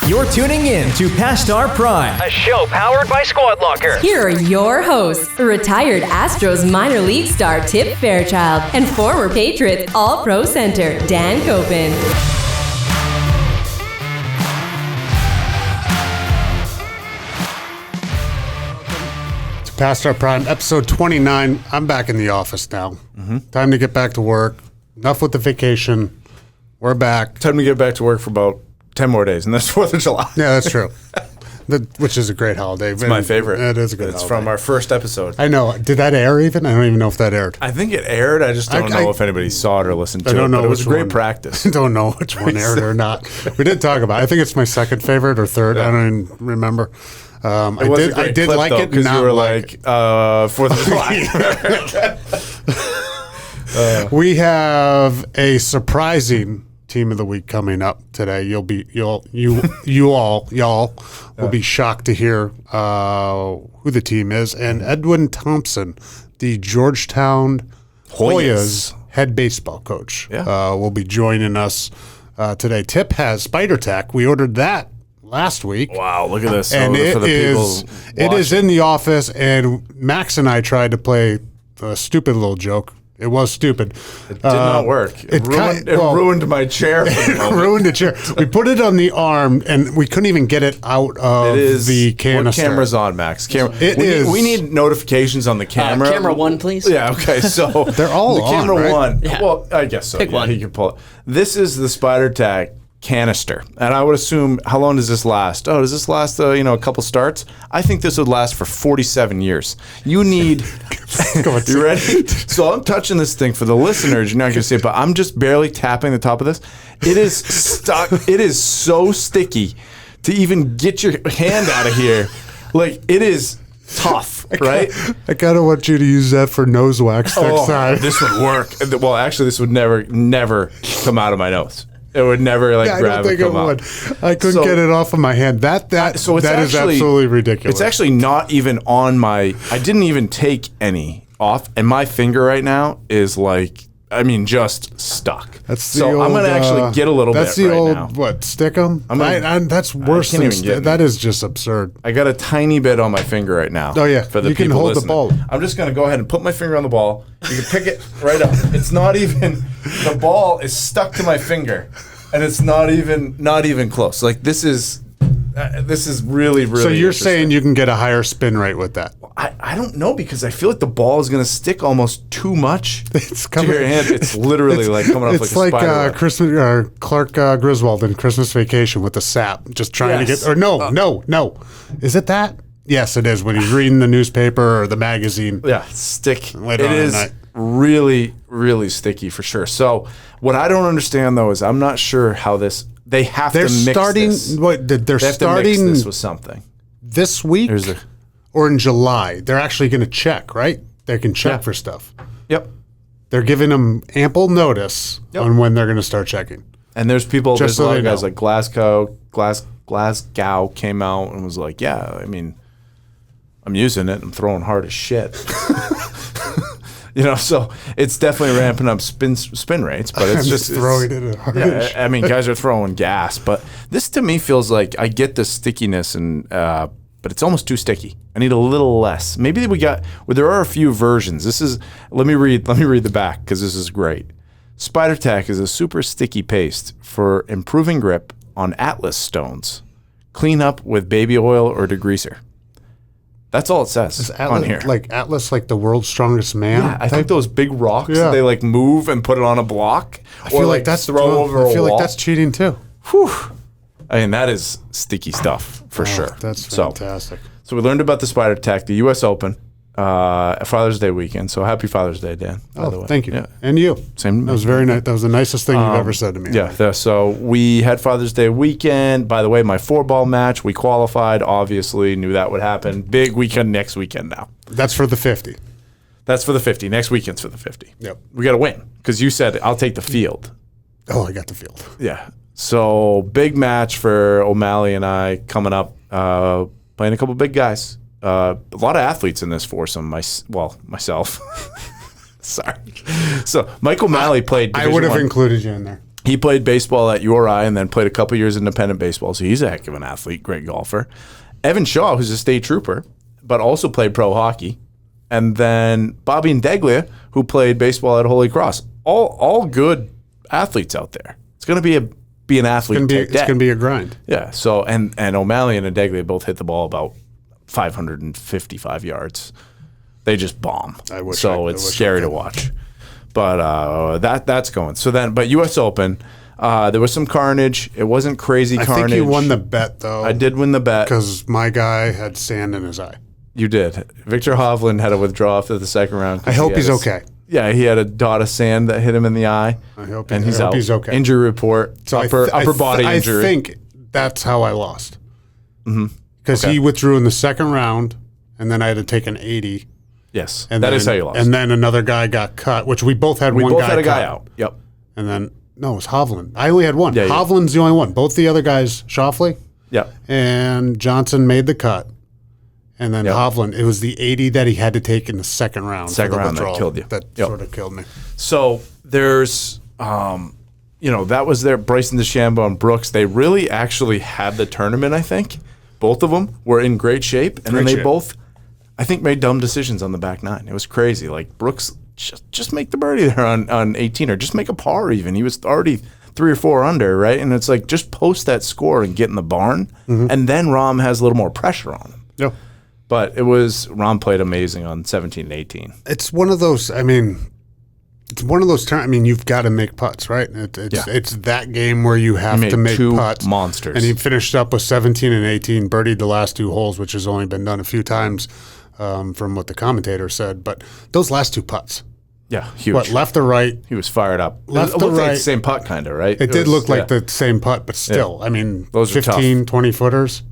You're tuning in to Past Our Prime, A show powered by Squad Locker. Here are your hosts, retired Astros minor league star Tip Fairchild and former Patriots All-Pro center Dan Copen. Past Our Prime, episode 29. I'm back in the office now. Time to get back to work. Enough with the vacation. We're back. Time to get back to work for about 10 more days, and that's 4th of July. Yeah, that's true. Which is a great holiday. It's my favorite. It is a good It's holiday. from our first episode. I know. Did that air even? I don't even know if that aired. I think it aired. I just don't know if anybody saw it or listened to it. I don't know. But it was great practice. I don't know which one aired or not. We did talk about it. I think it's my second favorite or third. I don't even remember. I did like it because you were like 4th of July. We have a surprising team of the week coming up today. Y'all will be shocked to hear who the team is. And Edwin Thompson, the Georgetown Hoyas head baseball coach, will be joining us today. Tip has Spider Tack. We ordered that last week. Wow, look at this. And it is in the office, and Max and I tried to play a stupid little joke. It was stupid. It did not work. It ruined my chair. It ruined the chair. We put it on the arm, and we couldn't even get it out of the canister. What camera's on, Max? We need notifications on the camera. Camera one, please. Yeah, okay. So they're all the on, camera right? one. Yeah. Well, I guess so. Pick one. He can pull it. This is the Spider Tack canister, and I would assume, how long does this last? Oh, does this last a couple starts? I think this would last for 47 years. You need you ready? So I'm touching this thing for the listeners. You're not gonna see it, but I'm just barely tapping the top of this. It is stuck. It is so sticky to even get your hand out of here. Like, it is tough, right? I kind of want you to use that for nose wax next time. This would work. Well, actually, this would never come out of my nose. It would never grab I don't think and it come would. out. I couldn't get it off of my hand. That is absolutely ridiculous. It's actually not even on my. I didn't even take any off, and my finger right now is just stuck. So I'm gonna actually get a little bit. That's the right old now. what? Stick 'em. That's worse than that. Is just absurd. I got a tiny bit on my finger right now. Oh yeah, for the you can people hold listening. the ball. I'm just gonna go ahead and put my finger on the ball. You can pick it right up. It's not even. The ball is stuck to my finger, and it's not even close. Like, this is really. So you're saying you can get a higher spin rate with that? I don't know, because I feel like the ball is going to stick almost too much to your hand. It's literally coming off like a spider. It's like Clark Griswold in Christmas Vacation with the sap, just trying to get. Or no. Is it that? Yes, it is. When he's reading the newspaper or the magazine. Yeah, stick. It is really, really sticky for sure. So what I don't understand, though, is I'm not sure how this. They have to mix this. They're starting to mix this with something this week or in July. They're actually going to check, right? They can check for stuff. Yep. They're giving them ample notice on when they're going to start checking. And there's a lot of guys like Glasgow came out and was like, yeah, I'm using it. I'm throwing hard as shit. So it's definitely ramping up spin rates, but it's just throwing it at hard. Yeah, guys are throwing gas, but this to me feels like I get the stickiness, but it's almost too sticky. I need a little less. Maybe there are a few versions. Let me read the back, because this is great. Spider Tack is a super sticky paste for improving grip on Atlas stones. Clean up with baby oil or degreaser. That's all it says on here. Like Atlas, like the world's strongest man? Yeah, I think those big rocks, they move and put it on a block. I feel like that's cheating too. Whew. That is sticky stuff for sure. That's fantastic. So we learned about the Spider Tack, the U.S. Open, Father's Day weekend. So happy Father's Day, Dan, by the way. Thank you. Yeah. And you. Same. That was very nice. That was the nicest thing you've ever said to me. Yeah. So we had Father's Day weekend. By the way, my 4-ball match, we qualified, obviously. Knew that would happen. Big weekend next weekend now. That's for the 50. That's for the 50. Next weekend's for the 50. Yep. We got to win, because you said, I'll take the field. Oh, I got the field. Yeah. So big match for O'Malley and I coming up, playing a couple big guys. A lot of athletes in this foursome. Myself. Sorry. So Mike O'Malley played. I would have included you in there. He played baseball at URI and then played a couple years independent baseball, so he's a heck of an athlete, great golfer. Evan Shaw, who's a state trooper, but also played pro hockey. And then Bobby Ndeglia, who played baseball at Holy Cross. All good athletes out there. It's going to be an athlete. It's going to be a grind. Yeah. So and O'Malley and Ndeglia both hit the ball about 555 yards. They just bomb. It's scary to watch. But that's going. So then, but U.S. Open, there was some carnage. It wasn't crazy carnage. I think you won the bet, though. I did win the bet. Because my guy had sand in his eye. You did. Victor Hovland had to withdraw after the second round. I hope he's okay. Yeah, he had a dot of sand that hit him in the eye. I hope he's out. He's okay. Injury report. So upper body injury. I think that's how I lost. Because Okay. he withdrew in the second round, and then I had to take an 80. Yes, And that then, is how you lost. And then another guy got cut, which we both had we one both guy had a guy cut. out. Yep. And then, no, it was Hovland. I only had one. Yeah, yeah. Hovland's the only one. Both the other guys, Shoffley Yep. and Johnson, made the cut. And then Yep. Hovland, it was the 80 that he had to take in the second round. Second for the round that withdrawal. killed you. That Yep. sort of killed me. So there's, that was their Bryson DeChambeau and Brooks. They really actually had the tournament, I think. Both of them were in great shape. And then they both, I think, made dumb decisions on the back nine. It was crazy. Like Brooks, just make the birdie there on 18 or just make a par even. He was already 3 or 4 under, right? And it's like, just post that score and get in the barn. And then Rahm has a little more pressure on him. Yeah. But Rahm played amazing on 17 and 18. It's one of those, it's one of those times, you've got to make putts, right? It's that game where you have to make two putts. monsters. And he finished up with 17 and 18, birdied the last 2 holes, which has only been done a few times from what the commentator said. But those last 2 putts. Yeah, huge. What, left or right? He was fired up. Left it to looked like right. the same putt, kind of, right? It did look like the same putt, but still, Those are 15, 20 footers.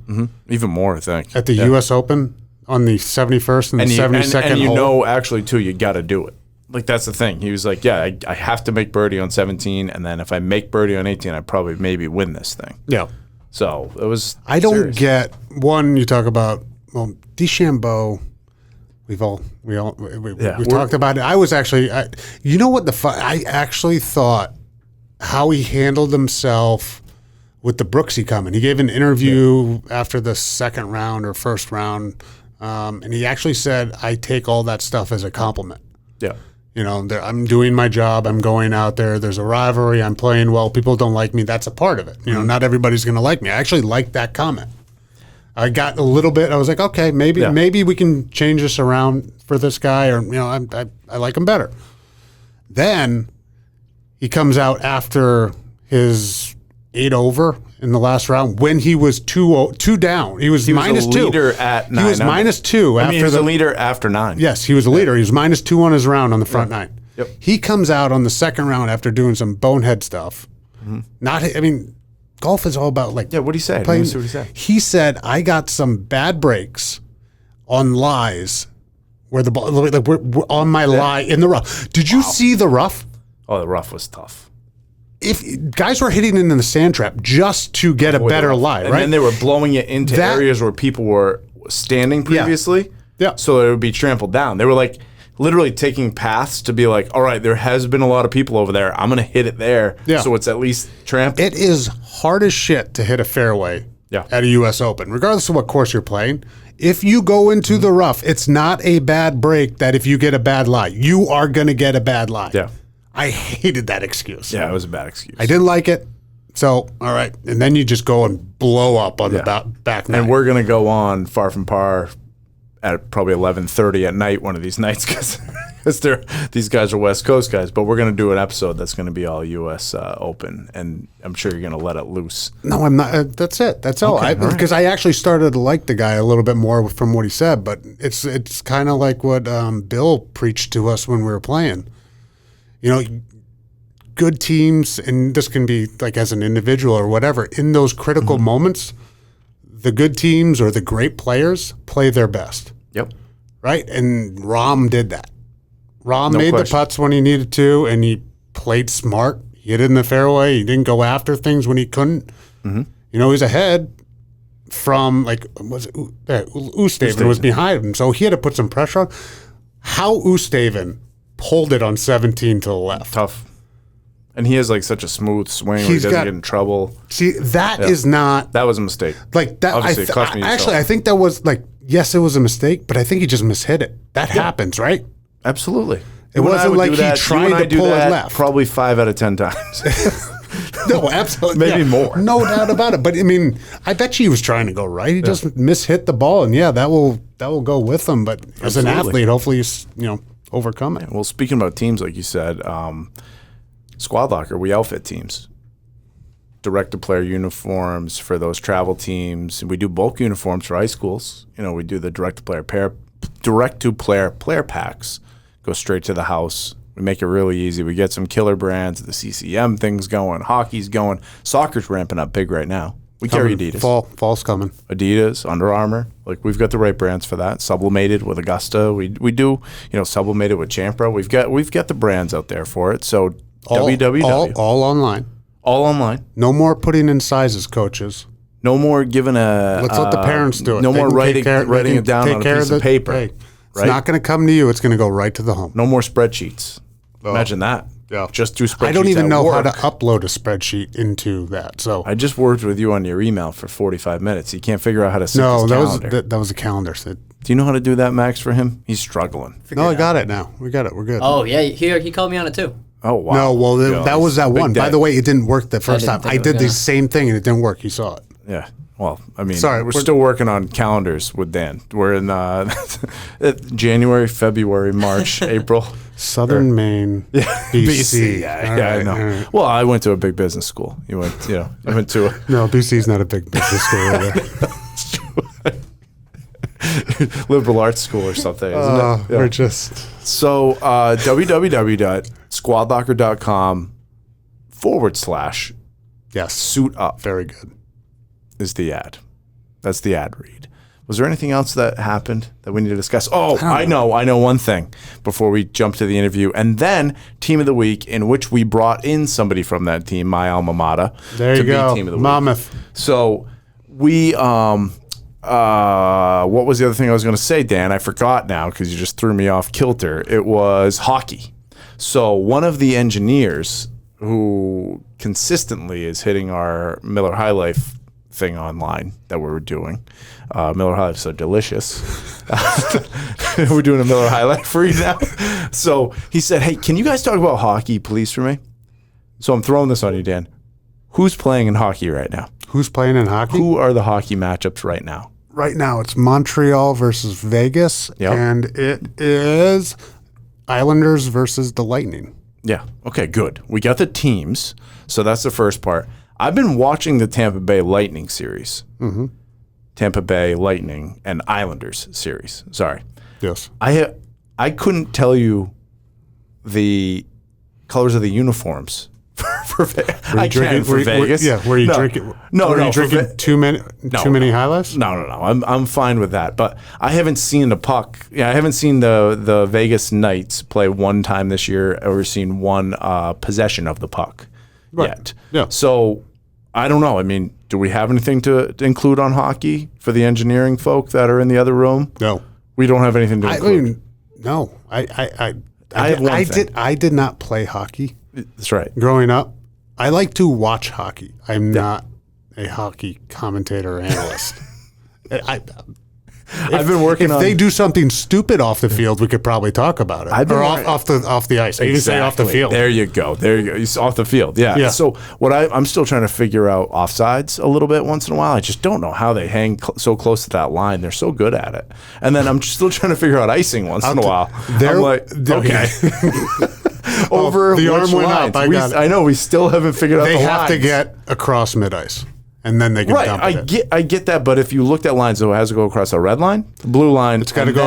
Even more, I think. At the U.S. Open on the 71st and the 72nd and you hole. know, actually, too, you got to do it. Like, that's the thing. He was like, yeah, I have to make birdie on 17, and then if I make birdie on 18, I probably maybe win this thing. Yeah. So it was I don't serious. get one. You talk about DeChambeau. We talked about it. I was actually, you know what I actually thought how he handled himself with the Brooksy coming. He gave an interview after the second round or first round, and he actually said, "I take all that stuff as a compliment." Yeah. I'm doing my job. I'm going out there. There's a rivalry. I'm playing well. People don't like me. That's a part of it. Not everybody's going to like me. I actually liked that comment. I got a little bit. I was like, okay, maybe we can change this around for this guy, or I like him better. Then he comes out after his 8 over in the last round when he was 2 down. He was minus 2. He was a leader at 9. He was minus 2 after he was a leader after 9. Yes, he was a leader. He was minus 2 on his round on the front 9. Yep. He comes out on the second round after doing some bonehead stuff. Golf is all about what did he say? playing. Let me see what he said. He said, I got some bad breaks on lies where the ball, we're on my lie in the rough. Did you see the rough? Oh, the rough was tough. If guys were hitting in the sand trap just to get a better lie, right? And then they were blowing it into areas where people were standing previously. Yeah. So it would be trampled down. They were like literally taking paths to be like, all right, there has been a lot of people over there. I'm going to hit it there. Yeah. So it's at least trampled. It is hard as shit to hit a fairway at a U.S. Open, regardless of what course you're playing. If you go into the rough, it's not a bad break that if you get a bad lie, you are going to get a bad lie. Yeah. I hated that excuse. Yeah, it was a bad excuse. I didn't like it. So, all right. And then you just go and blow up on the back nine. And we're going to go on Far From Par at probably 11:30 at night one of these nights because these guys are West Coast guys. But we're going to do an episode that's going to be all U.S. Open, and I'm sure you're going to let it loose. No, I'm not. That's it. That's all. Because I actually started to like the guy a little bit more from what he said. But it's kind of like what Bill preached to us when we were playing. Good teams, and this can be like as an individual or whatever, in those critical moments, the good teams or the great players play their best. Yep. Right? And Rahm did that. Rahm made question. the putts when he needed to, and he played smart. He hit it in the fairway. He didn't go after things when he couldn't. He's ahead from, Oosthuizen was behind him, so he had to put some pressure on. How Oosthuizen pulled it on 17 to the left. Tough. And he has like such a smooth swing where he doesn't get in trouble. See, that is not. That was a mistake. Like that. Obviously, it cost me Actually, I think that was like, yes, it was a mistake, but I think he just mishit it. That happens, right? Absolutely. It wasn't like he tried to pull it left. Probably 5 out of 10 times. No, absolutely. Maybe more. No doubt about it. But I mean, I bet you he was trying to go right. He just mishit the ball, and that will go with him. But as an athlete, hopefully you overcome it. Well, speaking about teams, like you said, Squad Locker, we outfit teams. Direct-to-player uniforms for those travel teams. We do bulk uniforms for high schools. We do the direct-to-player player packs. Go straight to the house. We make it really easy. We get some killer brands. The CCM thing's going. Hockey's going. Soccer's ramping up big right now. We carry Adidas. Fall's coming. Adidas, Under Armour. Like, we've got the right brands for that. Sublimated with Augusta. We do, Sublimated with Champra. We've got the brands out there for it. So www. All online. All online. No more putting in sizes, coaches. No more giving a. Let's let the parents do it. No more writing it down on a piece of paper. Hey, it's not going to come to you. It's going to go right to the home. No more spreadsheets. Imagine that. Yeah. Just do spreadsheets. I don't even know work. how to upload a spreadsheet into that. So I just worked with you on your email for 45 minutes. You can't figure out how to sync his calendar. That was a calendar. So, do you know how to do that, Max, for him? He's struggling. I got it now. We got it. We're good. Oh, yeah. He called me on it, too. Oh, wow. No, well, that was that one. Day. By the way, it didn't work the first time. I did the same thing, and it didn't work. He saw it. Yeah. Well, I mean, we're still working on calendars with Dan. We're in January, February, March, April. Southern Maine, BC. Yeah, I know. Right. Well, I went to a big business school. You went, I went to No, BC's not a big business school either. Liberal arts school or something, isn't it? Yeah. We're just... So, www.squadlocker.com/ Yes. Suit Up. Very good. Is the ad. That's the ad read. Was there anything else that happened that we need to discuss? Oh, I know one thing before we jump to the interview. And then Team of the Week, in which we brought in somebody from that team, my alma mater, there you go. Be Team of the Week. Monmouth. So we, what was the other thing I was going to say, Dan? I forgot now because you just threw me off kilter. It was hockey. So one of the engineers who consistently is hitting our Miller High Life thing online that we were doing. Miller High Life is so delicious. We're doing a Miller High Life for you now. So he said, hey, can you guys talk about hockey, please, for me? So I'm throwing this on you, Dan. Who's playing in hockey right now? Who's playing in hockey? Who are the hockey matchups right now? Right now, it's Montreal versus Vegas, and it is Islanders versus the Lightning. Yeah. Okay, good. We got the teams. So that's the first part. I've been watching the Tampa Bay Lightning series. Mm-hmm. Tampa Bay Lightning and Islanders series. Sorry. Yes. I couldn't tell you the colors of the uniforms for Vegas. I can for Vegas. Were you drinking? Were you drinking too many High Lifes? No. I'm fine with that. But I haven't seen the puck. Yeah, I haven't seen the Vegas Knights play one time this year or seen one possession of the puck yet. Yeah. So I don't know. I mean, do we have anything to include on hockey for the engineering folk that are in the other room? No. We don't have anything to include. I mean, no. I did not play hockey. That's right. Growing up, I like to watch hockey. I'm not a hockey commentator or analyst. I've been working on. If they do something stupid off the field, we could probably talk about it. Off the ice. You can say off the field. There you go. It's off the field. Yeah. So what I'm still trying to figure out offsides a little bit once in a while. I just don't know how they hang so close to that line. They're so good at it. And then I'm still trying to figure out icing once in a while. I'm like, okay. Over the arm went up. I know we still haven't figured out. They the have lines. to get across mid ice, and then they can dump it. I get that, but if you looked at lines, so it has to go across a red line, the blue line. It's got to go.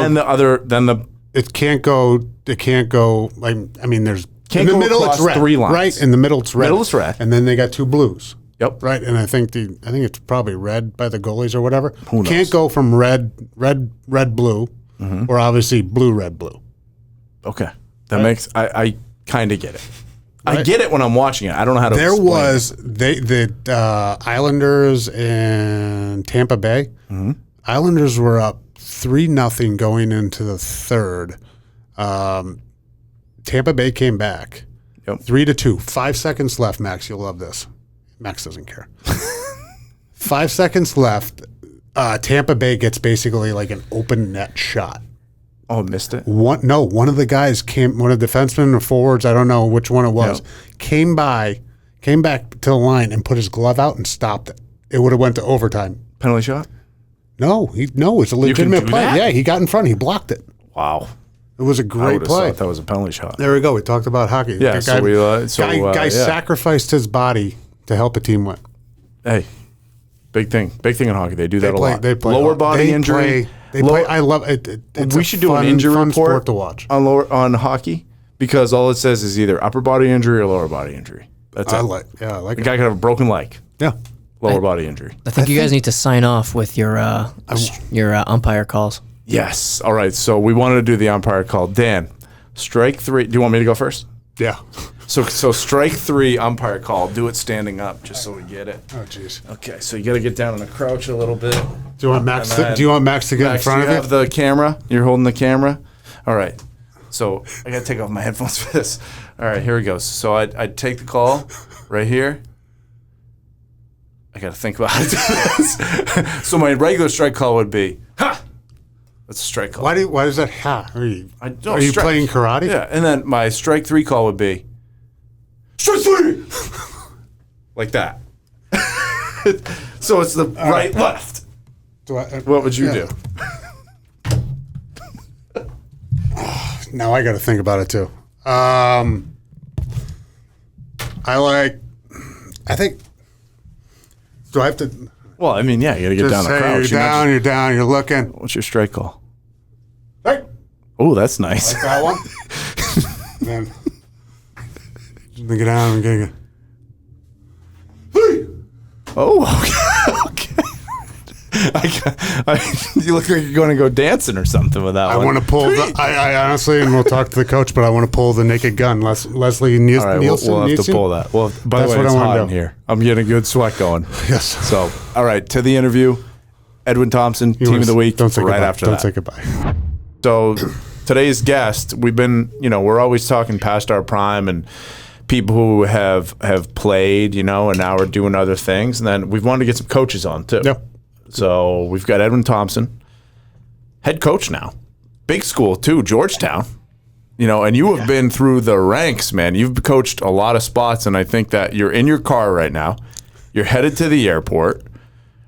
It can't go. It can't go. I mean, there's in the middle. It's red. 3 lines. Right in the middle. It's red. Middle is red, and then they got 2 blues. Yep. Right, and I think it's probably red by the goalies or whatever. Who knows? Can't go from red, blue, or obviously blue, red, blue. Okay, that makes I kind of get it. Right. I get it when I'm watching it. I don't know how to. There explain was the Islanders in Tampa Bay. Mm-hmm. Islanders were up 3-0 going into the third. Tampa Bay came back. Yep. 3-2. 5 seconds left, Max. You'll love this. Max doesn't care. 5 seconds left. Tampa Bay gets basically like an open net shot. Oh, missed it? One of the guys one of the defensemen or forwards, I don't know which one it was, came back to the line and put his glove out and stopped it. It would have went to overtime. Penalty shot? No, it's a legitimate play. that? Yeah, he got in front. He blocked it. Wow. It was a great play. Thought that was a penalty shot. There we go. We talked about hockey. Yeah, guy sacrificed his body to help a team win. Hey, big thing in hockey. They do that a lot. They play lower body injury. I love it. We should do an injury fun report sport to watch. on hockey because all it says is either upper body injury or lower body injury. That's it. I like The it. guy could have a broken leg. Yeah. Lower body injury. I think you guys need to sign off with your umpire calls. Yes. All right. So we wanted to do the umpire call. Dan, strike 3. Do you want me to go first? Yeah. So strike 3 umpire call. Do it standing up just so we get it. Oh, jeez. Okay. So you got to get down in a crouch a little bit. Do you want Max to get in front of you? you? Have the camera? You're holding the camera? All right. So I got to take off my headphones for this. All right. Here we go. So I'd take the call right here. I got to think about how to do this. So my regular strike call would be, ha! That's a strike call. Why does that ha? Are you strike. playing karate? Yeah. And then my strike 3 call would be, strike 3! Like that. So it's the right, left. What would you do? Now I got to think about it too. I think. Do I have to? Well, I mean, yeah, you got to get down the crouch. You're down, you're looking. What's your strike call? Hey. Oh, that's nice. Like that one. Then get down and get. Oh, okay. You look like you're going to go dancing or something with that one. I want to pull I honestly, and we'll talk to the coach, but I want to pull the Naked Gun. Leslie Nielsen. All right, we'll have to pull that. Well, by the way, it's hot in here. I'm getting a good sweat going. Yes. So, all right, to the interview. Edwin Thompson, Team of the Week, right after that. Don't say goodbye. So, today's guest, we're always talking past our prime and people who have played, and now we're doing other things. And then we've wanted to get some coaches on, too. Yep. So we've got Edwin Thompson, head coach now. Big school, too, Georgetown. And you have been through the ranks, man. You've coached a lot of spots, and I think that you're in your car right now. You're headed to the airport,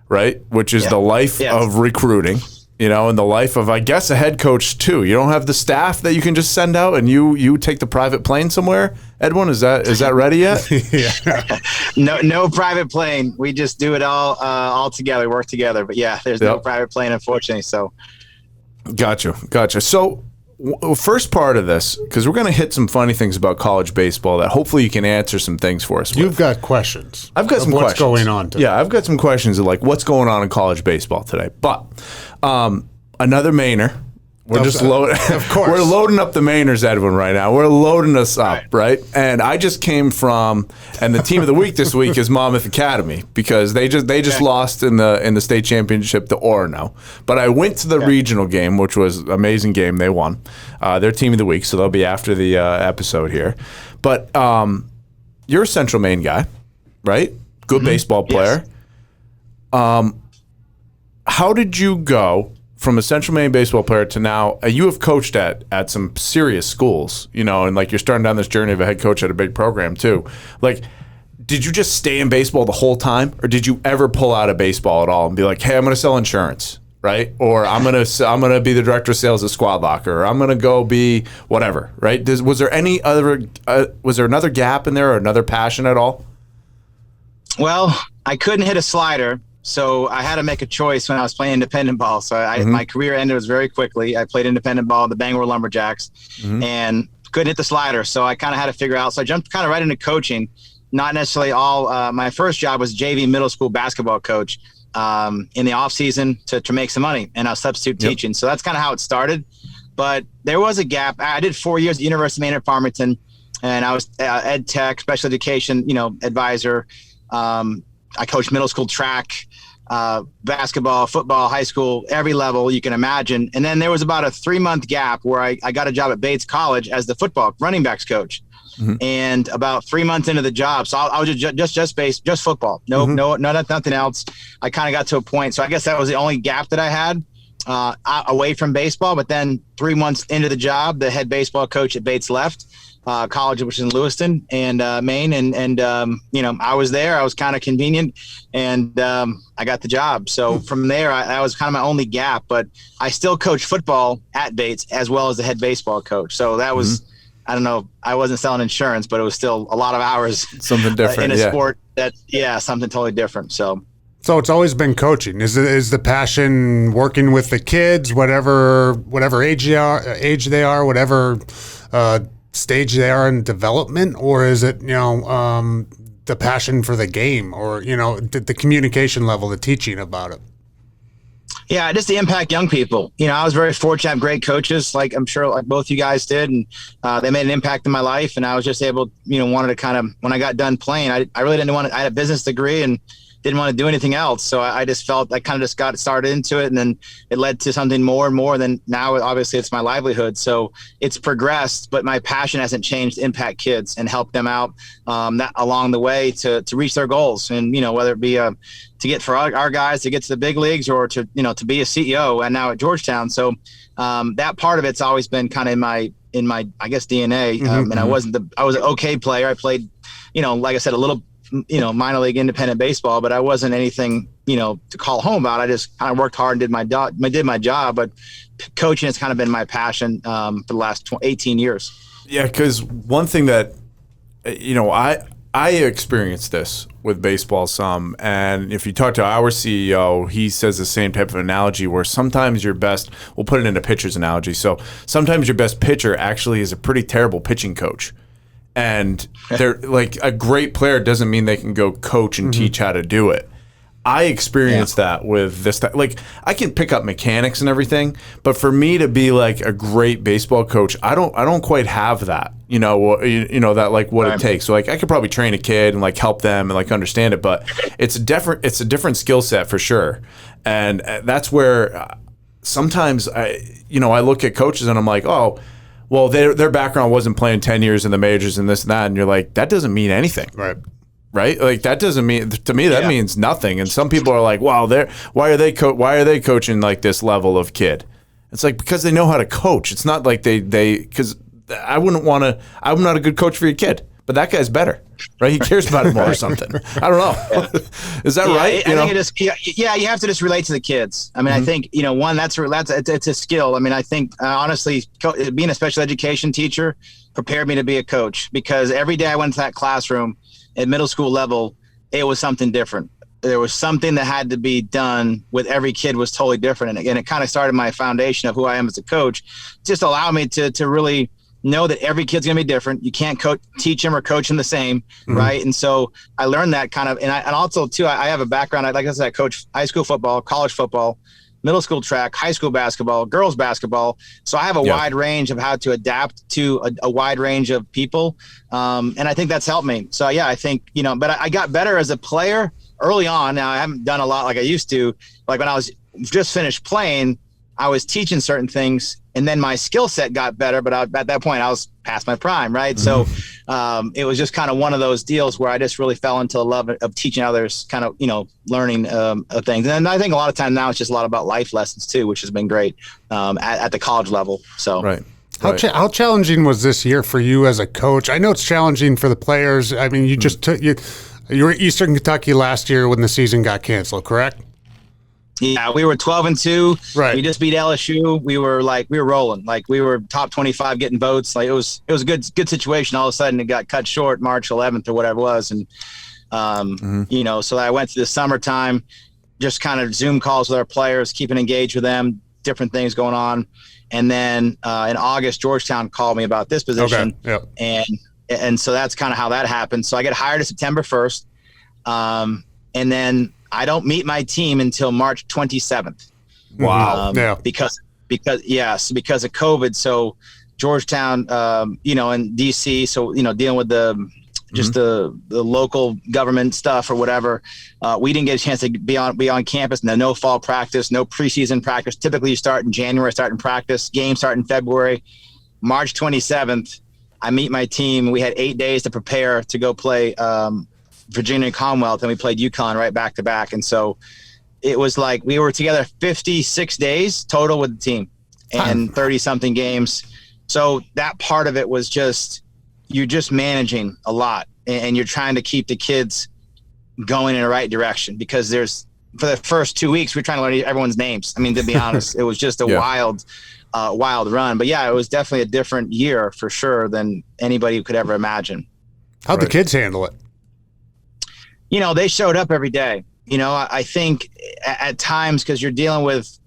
right, which is the life of recruiting, and the life of, I guess, a head coach, too. You don't have the staff that you can just send out, and you take the private plane somewhere? Edwin, is that ready yet? Yeah. No private plane. We just do it all together, work together. But yeah, there's no private plane, unfortunately. So, gotcha. So, first part of this, because we're going to hit some funny things about college baseball that hopefully you can answer some things for us. You've got questions. I've got some questions. What's going on today? Yeah, I've got some questions of what's going on in college baseball today. But another Mainer. We're just loading. Of course. We're loading up the Mainers, Edwin, right now. We're loading us up, right? And I just came from, and the team of the week this week is Monmouth Academy because they just lost in the state championship to Orono. But I went to the regional game, which was an amazing game. They won. They're team of the week, so they'll be after the episode here. But you're a Central Maine guy, right? Good baseball player. Yes. How did you go from a Central Maine baseball player to now, you have coached at some serious schools, and you're starting down this journey of a head coach at a big program too. Did you just stay in baseball the whole time, or did you ever pull out of baseball at all and be like, hey, I'm going to sell insurance, right? Or I'm going to be the director of sales at Squad Locker, or I'm going to go be whatever, right? Was there another gap in there or another passion at all? Well, I couldn't hit a slider. So I had to make a choice when I was playing independent ball. So my career ended very quickly. I played independent ball at the Bangor Lumberjacks and couldn't hit the slider. So I kind of had to figure out. So I jumped kind of right into coaching. Not necessarily all. My first job was JV middle school basketball coach in the off season to make some money, and I was substitute teaching. So that's kind of how it started. But there was a gap. I did 4 years at the University of Maine at Farmington, and I was ed tech, special education, advisor. I coached middle school track, basketball, football, high school, every level you can imagine. And then there was about a 3-month gap where I got a job at Bates College as the football running backs coach. And about 3 months into the job, so I was just football. Nothing else. I kind of got to a point. So I guess that was the only gap that I had away from baseball. But then 3 months into the job, the head baseball coach at Bates left college, which is in Lewiston and Maine. And I was there. I was kind of convenient, and I got the job. So from there, that was kind of my only gap. But I still coach football at Bates as well as the head baseball coach. So that was, I don't know, I wasn't selling insurance, but it was still a lot of hours. Something different in a sport that, something totally different. So it's always been coaching. Is the passion working with the kids, whatever age they are, whatever stage they are in development, or is it the passion for the game, or the communication level, the teaching about it? Yeah, just to impact young people. I was very fortunate to have great coaches, like I'm sure like both you guys did, and they made an impact in my life. And I was just able, wanted to kind of, when I got done playing, I really didn't want to, I had a business degree and didn't want to do anything else. So I just felt I kind of just got started into it, and then it led to something more and more. Then now, obviously, it's my livelihood. So it's progressed, but my passion hasn't changed to impact kids and help them out that along the way to reach their goals. And, whether it be to get for our guys to get to the big leagues, or to be a CEO and now at Georgetown. So that part of it's always been kind of in my I guess DNA. And I was an okay player. I played, like I said, a little minor league independent baseball, but I wasn't anything, to call home about. I just kind of worked hard and did my job, but coaching has kind of been my passion for the last 18 years. Yeah. Cause one thing that, I experienced this with baseball some, and if you talk to our CEO, he says the same type of analogy where sometimes your best, we'll put it into pitcher's analogy. So sometimes your best pitcher actually is a pretty terrible pitching coach. And they're like, a great player doesn't mean they can go coach and teach how to do it. I experienced that with this. Like, I can pick up mechanics and everything, but for me to be like a great baseball coach, I don't quite have that. That like what it takes. So like, I could probably train a kid and like help them and like understand it, but it's a different skill set for sure. And that's where sometimes I look at coaches and I'm like, oh, well, their background wasn't playing 10 years in the majors and this and that. And you're like, that doesn't mean anything. Right? Like, that doesn't mean, to me, that means nothing. And some people are like, wow, why are they coaching like this level of kid? It's like, because they know how to coach. It's not like because I'm not a good coach for your kid, but that guy's better. Right? He cares about it more or something. I don't know. Is that right? I think it is. Yeah, you have to just relate to the kids. I mean, I think, one, it's a skill. I mean, I think honestly, being a special education teacher prepared me to be a coach, because every day I went to that classroom at middle school level, it was something different. There was something that had to be done with every kid was totally different. And again, it kind of started my foundation of who I am as a coach, just allow me to really know that every kid's going to be different. You can't teach them or coach them the same, right? And so I learned that kind of, and also too, I have a background. Like I said, I coach high school football, college football, middle school track, high school basketball, girls basketball. So I have a wide range of how to adapt to a wide range of people. And I think that's helped me. So I think, but I got better as a player early on. Now I haven't done a lot like I used to. Like when I was just finished playing, I was teaching certain things, and then my skill set got better. But at that point, I was past my prime, right? So it was just kind of one of those deals where I just really fell into the love of teaching others, kind of, learning things. And I think a lot of time now it's just a lot about life lessons too, which has been great at the college level. So right. How challenging was this year for you as a coach? I know it's challenging for the players. I mean, you were at Eastern Kentucky last year when the season got canceled, correct? Yeah, we were 12-2. Right. We just beat LSU. We were rolling. Like, we were top 25 getting votes. Like, it was a good situation. All of a sudden it got cut short March 11th or whatever it was. And, so I went through the summertime, just kind of Zoom calls with our players, keeping engaged with them, different things going on. And then in August, Georgetown called me about this position. Okay. Yep. And so that's kind of how that happened. So I get hired September 1st. And then I don't meet my team until March 27th. Wow. Because of COVID. So Georgetown, and DC. So, dealing with the local government stuff or whatever. We didn't get a chance to be on campus. No fall practice, no preseason practice. Typically you start in January, start in practice, games start in February. March 27th, I meet my team. We had 8 days to prepare to go play Virginia and Commonwealth, and we played UConn right back to back. And so it was like we were together 56 days total with the team and 30-something games. So that part of it was just you're just managing a lot, and you're trying to keep the kids going in the right direction because for the first 2 weeks, we're trying to learn everyone's names. I mean, to be honest, it was just a wild run. But yeah, it was definitely a different year for sure than anybody could ever imagine. How'd the kids handle it? They showed up every day. I think at times, because you're dealing with,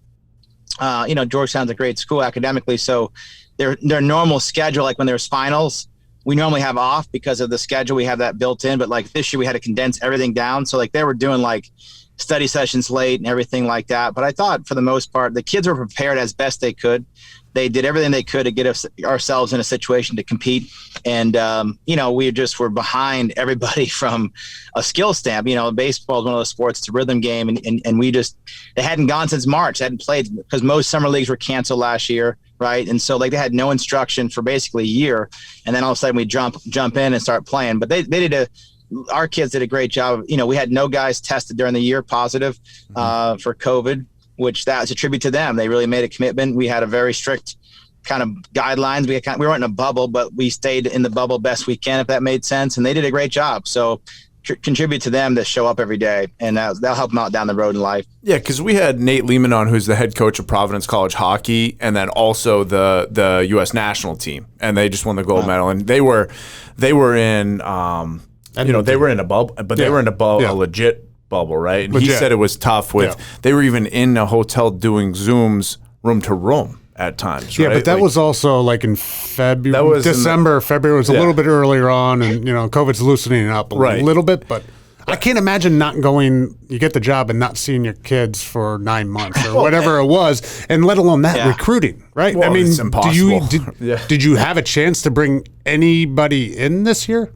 Georgetown's a great school academically. So their normal schedule, like when there's finals, we normally have off because of the schedule. We have that built in. But like this year, we had to condense everything down. So like they were doing like study sessions late and everything like that. But I thought for the most part, the kids were prepared as best they could. They did everything they could to get ourselves in a situation to compete. And, we just were behind everybody from a skill stamp. Baseball is one of those sports, it's a rhythm game. And they hadn't gone since March. They hadn't played because most summer leagues were canceled last year. Right. And so like they had no instruction for basically a year. And then all of a sudden we jump in and start playing. But our kids did a great job. We had no guys tested during the year positive for COVID, which that's a tribute to them. They really made a commitment. We had a very strict kind of guidelines. We weren't in a bubble, but we stayed in the bubble best we can, if that made sense. And they did a great job. So contribute to them to show up every day, and that'll help them out down the road in life. Yeah, because we had Nate Lehman on, who's the head coach of Providence College hockey, and then also the U.S. national team, and they just won the gold medal. And they were in they were in a bubble, but they were in a legit bubble, right? And he said it was tough they were even in a hotel doing Zooms room to room at times. Yeah, right? but that was also like in February. That was February was a little bit earlier on, and COVID's loosening up a little bit. But I can't imagine not going. You get the job and not seeing your kids for 9 months or whatever it was, and let alone that recruiting, right? Well, it's impossible. Did you have a chance to bring anybody in this year?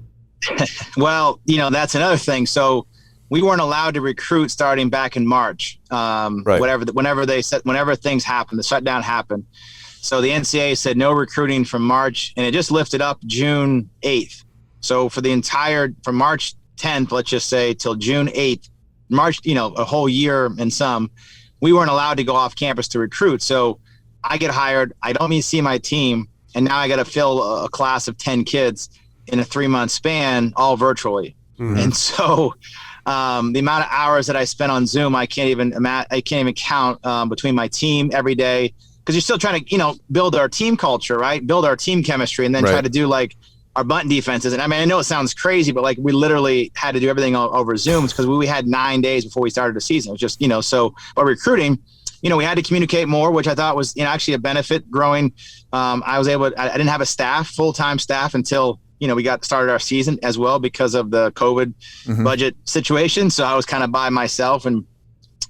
Well, that's another thing. So we weren't allowed to recruit starting back in March. Whenever things happened, the shutdown happened. So the NCAA said no recruiting from March, and it just lifted up June 8th. So from March 10th, let's just say, till June 8th, March, a whole year and some, we weren't allowed to go off campus to recruit. So I get hired. I don't see my team, and now I got to fill a class of 10 kids in a 3-month span, all virtually. Mm-hmm. And so the amount of hours that I spent on Zoom, I can't even count between my team every day, because you're still trying to, build our team culture, right? Build our team chemistry, and then try to do like our bunt defenses. And I mean, I know it sounds crazy, but like we literally had to do everything over Zooms because we had 9 days before we started the season. It was just, so by recruiting, we had to communicate more, which I thought was actually a benefit growing. I didn't have a full-time staff until we got started our season as well because of the COVID budget situation. So I was kind of by myself. And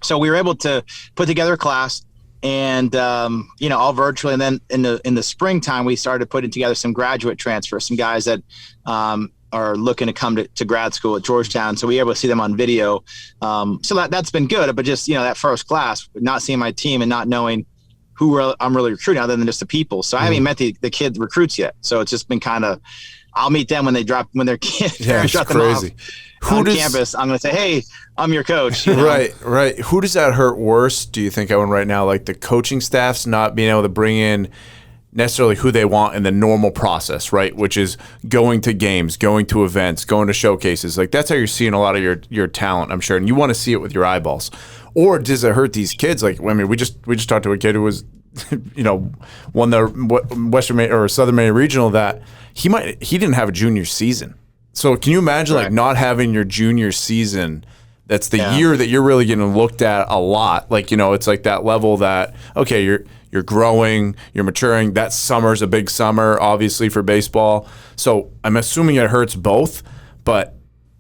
so we were able to put together a class and, all virtually. And then in the springtime, we started putting together some graduate transfers, some guys that are looking to come to grad school at Georgetown. So we were able to see them on video. So that's been good. But just, that first class, not seeing my team and not knowing who I'm really recruiting other than just the people. So I haven't met the kid recruits yet. So it's just been kind of, I'll meet them when their kids drop them off on campus. I'm going to say, hey, I'm your coach. Right. Who does that hurt worse, do you think, Owen, right now? Like the coaching staff's not being able to bring in necessarily who they want in the normal process, right? Which is going to games, going to events, going to showcases. Like that's how you're seeing a lot of your talent, I'm sure. And you want to see it with your eyeballs. Or does it hurt these kids? Like, I mean, we just talked to a kid who was, won the Western or Southern Maine Regional that he didn't have a junior season. So can you imagine not having your junior season? That's the year that you're really getting looked at a lot. Like, it's like that level that, okay, you're growing, you're maturing. That summer's a big summer, obviously, for baseball. So I'm assuming it hurts both, but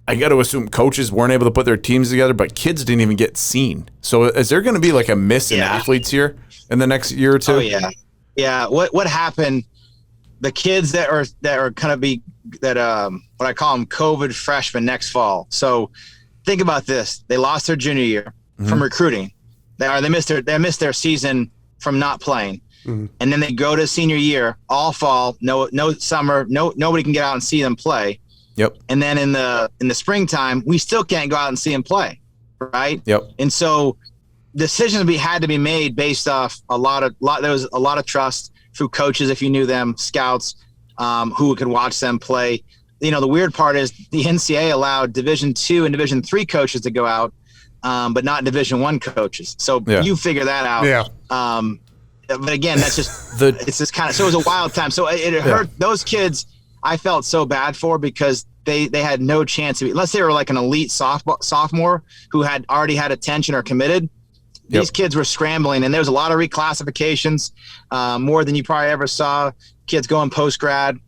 I got to assume coaches weren't able to put their teams together, but kids didn't even get seen. So is there going to be like a miss in athletes here in the next year or two? Oh, yeah. Yeah. What happened, the kids that are kind of what I call them COVID freshmen next fall. So think about this. They lost their junior year from recruiting. They missed their season from not playing. and then they go to senior year, all fall, no summer, nobody can get out and see them play. Yep. And then in the springtime, we still can't go out and see them play, right? Yep. And so decisions had to be made based off there was a lot of trust through coaches, if you knew them, scouts, who could watch them play. The weird part is the NCAA allowed Division II and Division III coaches to go out, but not Division I coaches. So you figure that out. Yeah. But again, that's just it's just kind of, so it was a wild time. So it hurt those kids. I felt so bad for, because they had no chance to be, unless they were like an elite sophomore who had already had attention or committed. These kids were scrambling, and there was a lot of reclassifications, more than you probably ever saw. Kids going post grad.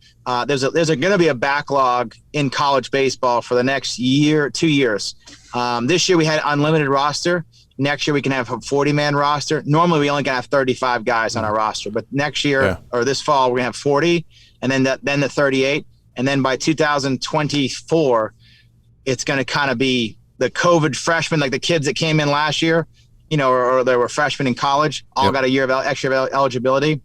There's going to be a backlog in college baseball for the next 2 years. This year we had unlimited roster. Next year we can have a 40-man roster. Normally we only can have 35 guys on our roster, but next year or this fall we're going to have 40, and then the 38, and then by 2024 it's going to kind of be the COVID freshmen, like the kids that came in last year, or they were freshmen in college, all got a year of extra eligibility.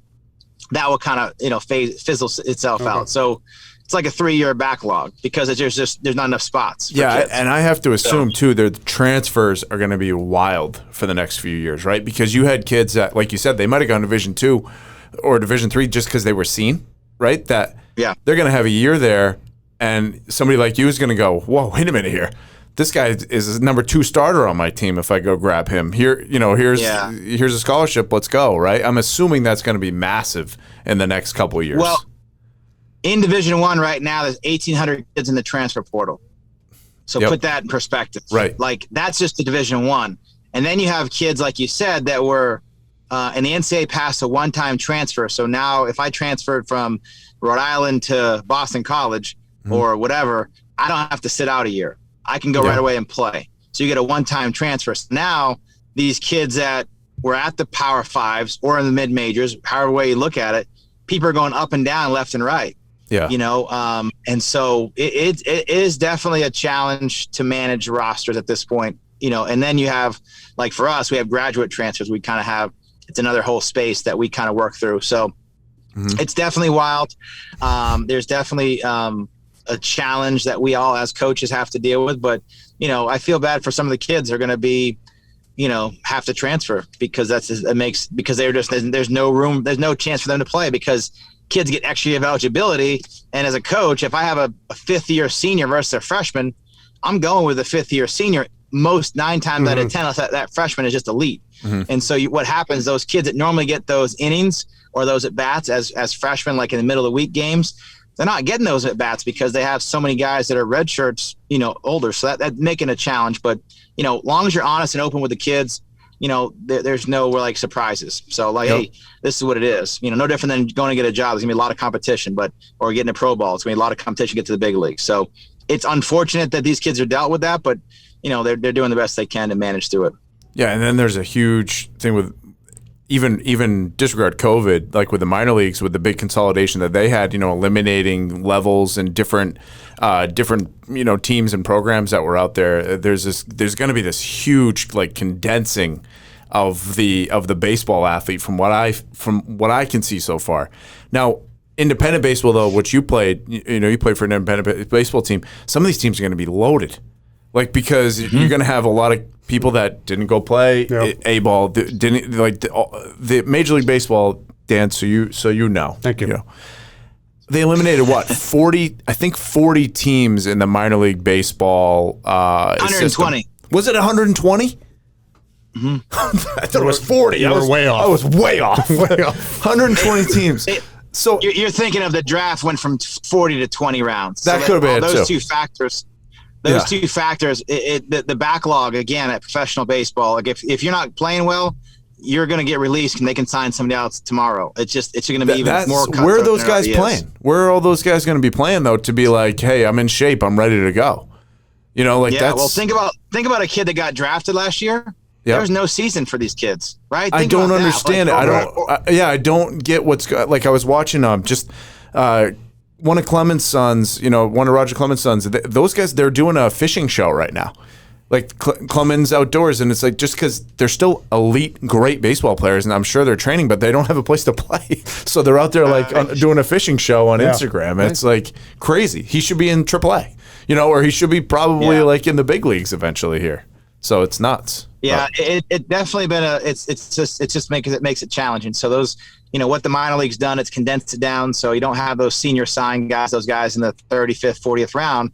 That will kind of fizzle itself out. So it's like a 3-year backlog, because there's not enough spots for kids. And I have to assume too, the transfers are going to be wild for the next few years, right? Because you had kids that, like you said, they might have gone to Division II or Division III just because they were seen, right? That they're going to have a year there, and somebody like you is going to go, whoa, wait a minute here. This guy is a number 2 starter on my team. If I go grab him here, here's a scholarship. Let's go, right? I'm assuming that's going to be massive in the next couple of years. Well, in Division I right now, there's 1,800 kids in the transfer portal. So put that in perspective. Right. Like, that's just the Division I. And then you have kids, like you said, that were and the NCAA passed a one-time transfer. So now if I transferred from Rhode Island to Boston College or whatever, I don't have to sit out a year. I can go right away and play. So you get a one-time transfer. So now these kids that were at the Power Fives or in the mid-majors, however way you look at it, people are going up and down, left and right. Yeah. And so it is definitely a challenge to manage rosters at this point, and then you have, like for us, we have graduate transfers. We kind of have, it's another whole space that we kind of work through. So it's definitely wild. There's definitely a challenge that we all as coaches have to deal with, but I feel bad for some of the kids who are going to be, have to transfer, because because there's no room, there's no chance for them to play, because kids get extra year of eligibility. And as a coach, if I have a 5th-year senior versus a freshman, I'm going with a 5th-year senior. Most 9 times out of 10, that freshman is just elite. And so what happens, those kids that normally get those innings or those at bats as freshmen, like in the middle of the week games, they're not getting those at bats because they have so many guys that are red shirts, older. So that's making a challenge. But, long as you're honest and open with the kids, there's no surprises. So hey, this is what it is. No different than going to get a job. There's gonna be a lot of competition, or getting a pro ball. It's gonna be a lot of competition to get to the big league. So it's unfortunate that these kids are dealt with that, but they're doing the best they can to manage through it. Yeah, and then there's a huge thing with even disregard COVID, like with the minor leagues, with the big consolidation that they had, eliminating levels and different teams and programs that were out there. There's going to be this huge condensing of the baseball athlete from what I can see so far. Now, independent baseball though, which you played, you played for an independent baseball team. Some of these teams are going to be loaded, because you're going to have a lot of people that didn't go play A-ball, didn't the Major League Baseball, Dan. So you know. Thank you. They eliminated 40 teams in the minor league baseball 120. system. Was it 120? I thought it was 40. You were way off. I was way off. 120 teams. So you're thinking of the draft went from 40 to 20 rounds. That could have been those too. two factors. Two factors, the backlog again at professional baseball. Like if you're not playing well, you're going to get released and they can sign somebody else tomorrow. It's going to be even more. Where are those guys playing? Where are all those guys going to be playing though? To be like, hey, I'm in shape, I'm ready to go. That's. Well, think about a kid that got drafted last year. Yep. There's no season for these kids, right? I don't understand it. I don't get what's like. I was watching one of Clement's sons, one of Roger Clement's sons. Those guys, they're doing a fishing show right now. like Clemens Outdoors, and it's like just because they're still elite, great baseball players, and I'm sure they're training, but they don't have a place to play, so they're out there like doing a fishing show on Instagram. Right. It's like crazy. He should be in AAA, or he should be probably like in the big leagues eventually here. So it's nuts. Yeah, it definitely been it just makes it challenging. So those, what the minor league's done, it's condensed it down. So you don't have those senior sign guys, those guys in the 35th, 40th round.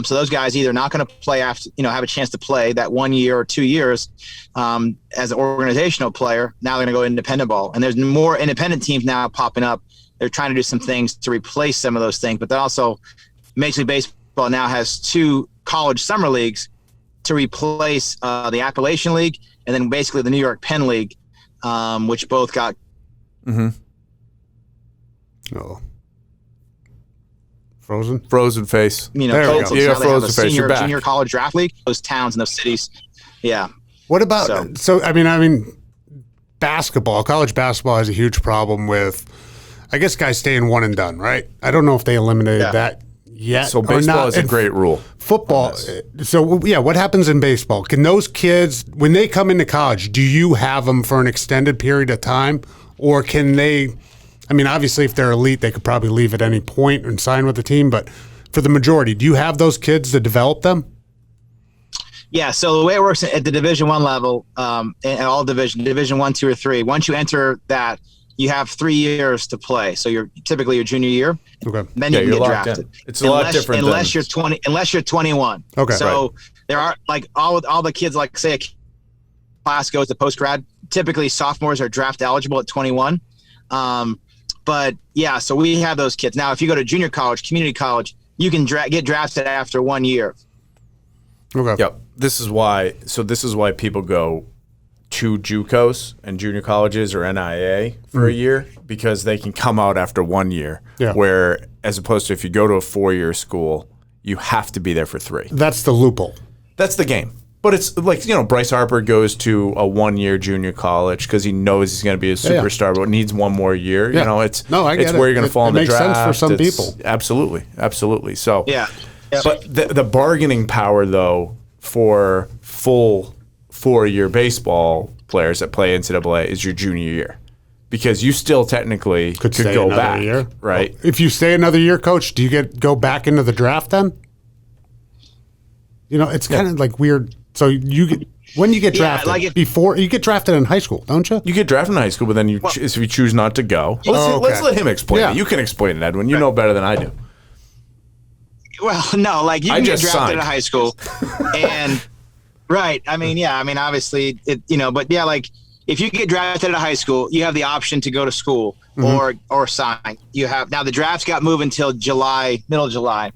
So those guys either not going to play after, have a chance to play that 1 year or 2 years as an organizational player. Now they're going to go independent ball. And there's more independent teams now popping up. They're trying to do some things to replace some of those things. But then also Major League Baseball now has 2 college summer leagues to replace the Appalachian League and then basically the New York Penn League, which both got. Oh. Frozen face. Frozen face. Senior, junior college draft league. Those towns and those cities. Yeah. What about so I mean, basketball. College basketball has a huge problem with, I guess, guys staying one and done. Right. I don't know if they eliminated that yet. So baseball is a great rule. Football. So what happens in baseball? Can those kids, when they come into college, do you have them for an extended period of time, or can they? I mean, obviously, if they're elite, they could probably leave at any point and sign with the team. But for the majority, do you have those kids to develop them? Yeah. So the way it works at the Division I level, in all Division 1, 2, or 3, once you enter that, you have 3 years to play. So you're typically your junior year. Okay. Then you can get drafted. It's a lot different unless you're 20. Unless you're 21. Okay. So there are like all the kids, like say a class goes to post grad. Typically sophomores are draft eligible at 21. But yeah, so we have those kids. Now, if you go to junior college, community college, you can get drafted after 1 year. Okay. Yep. This is why people go to JUCOs and junior colleges or NIA for a year, because they can come out after 1 year. Yeah. Where, as opposed to if you go to a 4-year school, you have to be there for 3. That's the loophole. That's the game. But it's like, Bryce Harper goes to a 1-year junior college because he knows he's going to be a superstar, but needs 1 more year. Yeah. I get where you're going to fall in the draft. It makes sense for some people. Absolutely. So, yeah. But the bargaining power, though, for full 4-year baseball players that play NCAA is your junior year, because you still technically could go back. Year. Right? Well, if you stay another year, Coach, do you go back into the draft then? It's kind of like weird. So when you get drafted, before you get drafted in high school, don't you? You get drafted in high school, but then if you choose not to go, let's let him explain it. You can explain it, Edwin. You know better than I do. Well, no, like you can get drafted in high school, and right. I mean, obviously, but yeah, like if you get drafted at a high school, you have the option to go to school or sign. You have now the drafts got moved until middle of July.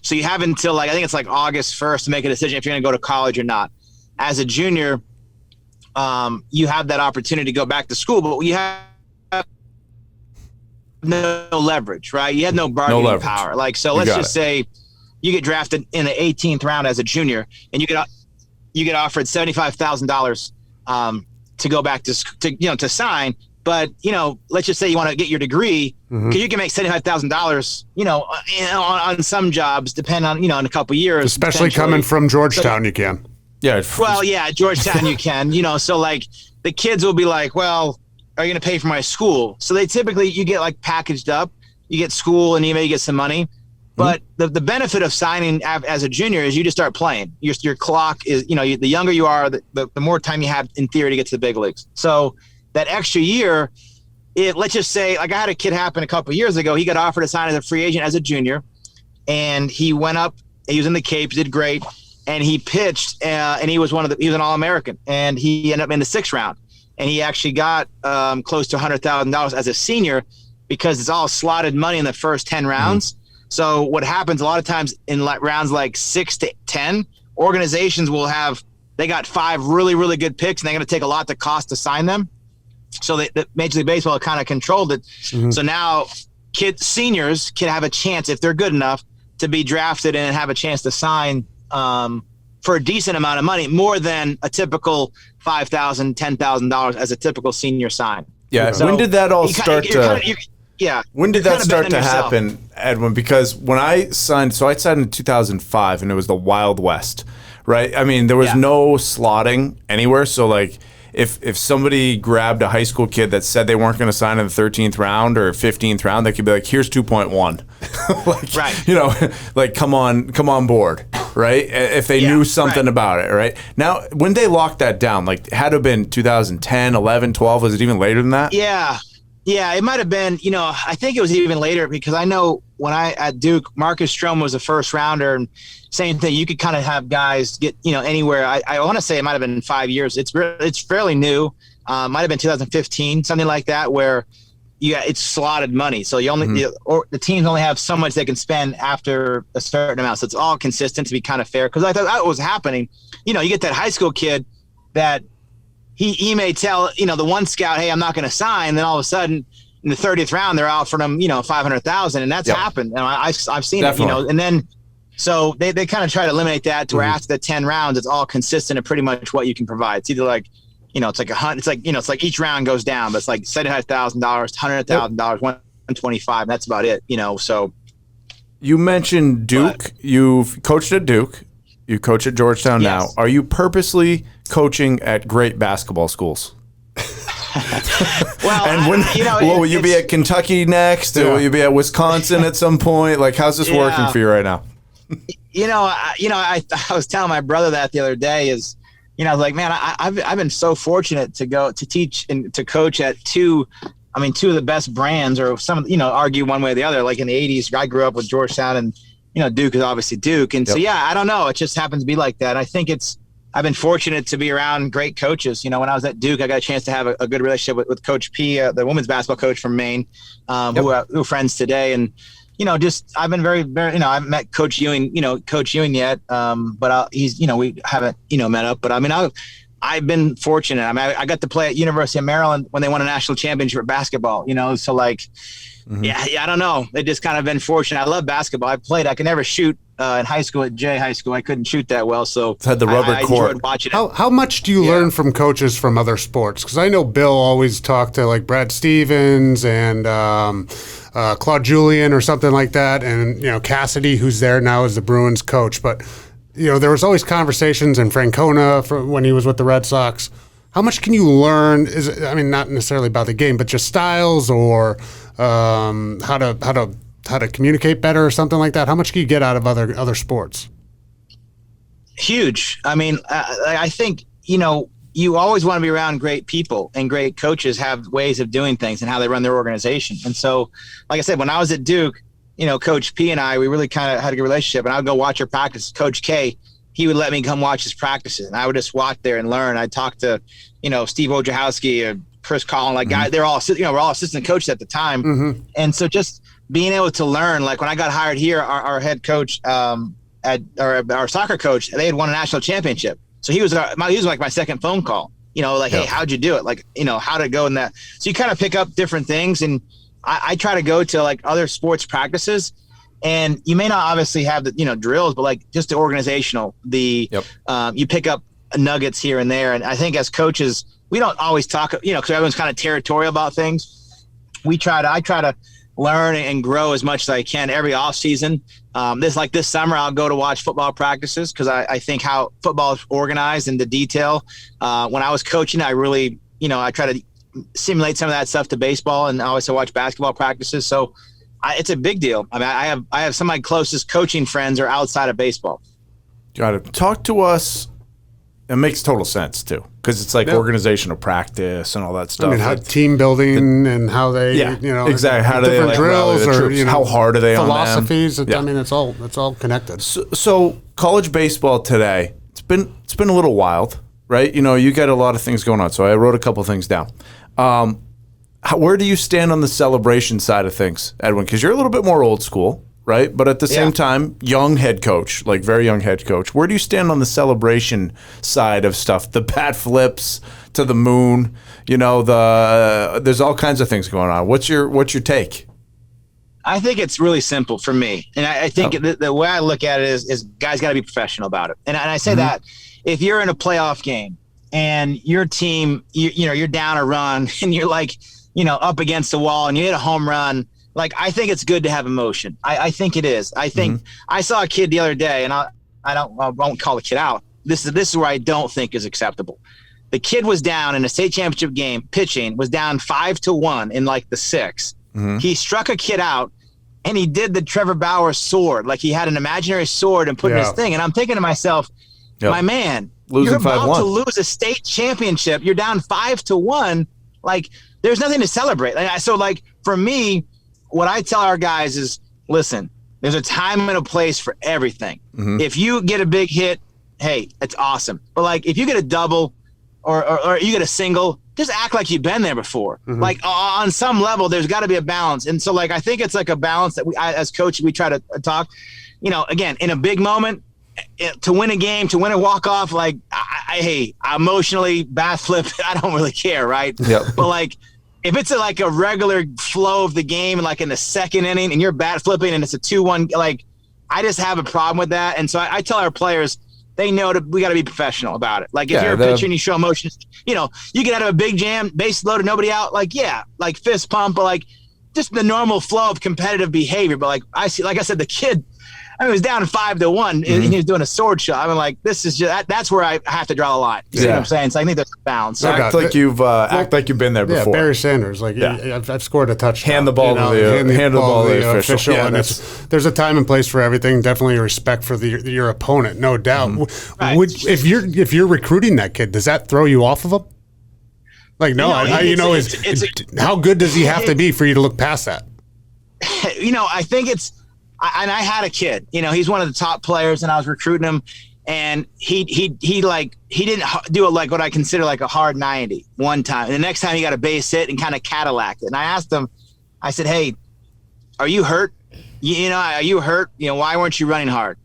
So you have until I think it's like August 1st to make a decision if you're going to go to college or not. As a junior, you have that opportunity to go back to school, but you have no leverage, right? You have no bargaining power. Like, so let's just say you get drafted in the 18th round as a junior, and you get offered $75,000 to go back to sign. But, let's just say you want to get your degree, because you can make $75,000, on some jobs, depending on, in a couple of years. Especially coming from Georgetown, you can. Yeah. Well, yeah, Georgetown, you can, so like the kids will be like, well, are you going to pay for my school? So you get like packaged up, you get school and you may get some money. But the benefit of signing as a junior is you just start playing. Your clock is, the younger you are, the more time you have in theory to get to the big leagues. So that extra year, let's just say, like I had a kid happen a couple of years ago. He got offered to sign as a free agent as a junior, and he went up. He was in the Cape, did great, and he pitched, and he was he was an All-American, and he ended up in the 6th round, and he actually got close to $100,000 as a senior, because it's all slotted money in the first 10 rounds. So what happens a lot of times in rounds like 6 to 10, organizations they got 5 really, really good picks, and they're going to take a lot to cost to sign them. So the Major League Baseball kind of controlled it. So now seniors can have a chance, if they're good enough, to be drafted and have a chance to sign for a decent amount of money, more than a typical $5,000, $10,000 as a typical senior sign. Yeah. So when did that all start when did that start to happen, Edwin? Because when I signed in 2005, and it was the Wild West, right? I mean, there was no slotting anywhere. So, like, if somebody grabbed a high school kid that said they weren't going to sign in the 13th round or 15th round, they could be like, here's 2.1. Like, right. You know, like, come on board, right? If they knew something about it, right? Now, when they locked that down, like, it had to have been 2010, 11, 12. Was it even later than that? Yeah. Yeah, it might have been, you know, I think it was even later because I know when at Duke, Marcus Strom was a first rounder, and same thing. You could kind of have guys get, you know, anywhere. I want to say it might have been 5 years. It's fairly new. Might have been 2015, something like that, where it's slotted money. So you only or the teams only have so much they can spend after a certain amount. So it's all consistent to be kind of fair. Because I thought that was happening. You know, you get that high school kid that he may tell, you know, the one scout, hey, I'm not going to sign. Then all of a sudden, in the 30th round, they're offering him, you know, $500,000, and that's happened. And I've seen it, you know. And then so they kind of try to eliminate that to where after the 10 rounds, it's all consistent and pretty much what you can provide. It's either like, you know, it's like it's like, you know, it's like each round goes down, but it's like $75,000, $100,000, $125. That's about it, you know. So you mentioned Duke. You've coached at Duke. You coach at Georgetown now. Are you purposely coaching at great basketball schools? Well, and when, you know, will you be at Kentucky next? Or will you be at Wisconsin at some point? Like, how's this working for you right now? I was telling my brother that the other day is, you know, I was like, man, I've been so fortunate to go to teach and to coach at two of the best brands, or some, you know, argue one way or the other. Like in the 80s, I grew up with Georgetown, and, you know, Duke is obviously Duke. And so, I don't know. It just happens to be like that. I think I've been fortunate to be around great coaches. You know, when I was at Duke, I got a chance to have a good relationship with Coach P, the women's basketball coach from Maine, who are friends today. And, you know, just I've been very, very, you know, I haven't met Coach Ewing yet, but he's, you know, we haven't, you know, met up. But I mean, I've been fortunate. I mean, I got to play at University of Maryland when they won a national championship for basketball, you know, so like, I don't know. They just kind of been fortunate. I love basketball. I played. I could never shoot in high school at High School. I couldn't shoot that well, so had the rubber court. Enjoyed watching it. How much do you learn from coaches from other sports? Because I know Bill always talked to like Brad Stevens and Claude Julien or something like that, and, you know, Cassidy, who's there now as the Bruins coach. But, you know, there was always conversations, and Francona when he was with the Red Sox. How much can you learn? Not necessarily about the game, but just styles or how to communicate better or something like that. How much can you get out of other sports? Huge. I mean, I think, you know, you always want to be around great people, and great coaches have ways of doing things and how they run their organization. And so, like I said, when I was at Duke, you know, Coach P and I, we really kind of had a good relationship, and I would go watch her practice. Coach K, he would let me come watch his practices, and I would just watch there and learn. I'd talk to, you know, Steve Wojciechowski or Chris Collin, like guys, they're all, you know, we're all assistant coaches at the time. And so just being able to learn, like when I got hired here, our head coach, our soccer coach, they had won a national championship. So he was like my second phone call, you know, like, hey, how'd you do it? Like, you know, how to go in that. So you kind of pick up different things. And I try to go to like other sports practices, and you may not obviously have the, you know, drills, but like just the organizational, you pick up nuggets here and there. And I think as coaches, we don't always talk, you know, because everyone's kind of territorial about things. I try to learn and grow as much as I can every off season. This summer, I'll go to watch football practices because I think how football is organized and the detail. When I was coaching, I really, you know, I try to simulate some of that stuff to baseball, and I also watch basketball practices. So it's a big deal. I mean, I have some of my closest coaching friends are outside of baseball. Got it. Talk to us. It makes total sense too, because it's like organizational practice and all that stuff. I mean, how team building and how they, you know, exactly. How do they different drills or, you know, how hard are they philosophies? on them? I mean, it's all connected. So college baseball today, it's been a little wild, right? You know, you got a lot of things going on. So I wrote a couple things down. Where do you stand on the celebration side of things, Edwin? Because you're a little bit more old school, right? But at the same time, young head coach, like very young head coach. Where do you stand on the celebration side of stuff? The bat flips to the moon, you know, there's all kinds of things going on. What's your take? I think it's really simple for me. And I think the way I look at it is guys got to be professional about it. And I say that if you're in a playoff game and your team, you know, you're down a run and you're like, you know, up against the wall and you hit a home run, like, I think it's good to have emotion. I think it is. I think I saw a kid the other day, and I won't call the kid out, this is where I don't think is acceptable. The kid was down in a state championship game, pitching, was down 5-1 in like the 6th. Mm-hmm. He struck a kid out, and he did the Trevor Bauer sword. Like he had an imaginary sword and put in his thing. And I'm thinking to myself, my man, you're about to lose a state championship. You're down 5-1. Like, there's nothing to celebrate. So, like, for me, what I tell our guys is, listen, there's a time and a place for everything. Mm-hmm. If you get a big hit, hey, it's awesome. But, like, if you get a double or you get a single, just act like you've been there before. Mm-hmm. Like, on some level, there's got to be a balance. And so, like, I think it's like a balance that as coaches, we try to talk. You know, again, in a big moment, to win a game, to win a walk-off, like, hey, emotionally, bat flip, I don't really care, right? Yep. But, like, if it's like a regular flow of the game, like in the second inning, and you're bat flipping and it's a 2-1, like, I just have a problem with that. And so I tell our players, they know we got to be professional about it. Like, if you're a pitcher and you show emotions, you know, you get out of a big jam, base loaded, nobody out, like, like fist pump, but like just the normal flow of competitive behavior. But like I said, the kid, I mean, he was down 5-1 and he was doing a sword shot. I mean, like, this is just that's where I have to draw the line. You see what I'm saying? So I think there's a balance. Act like you've been there before. Yeah, Barry Sanders, like I've scored a touchdown. Hand the ball to the official. Yeah, and there's a time and place for everything. Definitely respect for your opponent, no doubt. Mm-hmm. Right. If you're recruiting that kid, does that throw you off of him? Like, no, how good does he have to be for you to look past that? You know, I think it's. And I had a kid, you know, he's one of the top players, and I was recruiting him, and he didn't do it like what I consider like a hard 90 one time. And the next time he got a base hit and kind of Cadillac it. And I asked him, I said, hey, are you hurt? Are you hurt? You know, why weren't you running hard?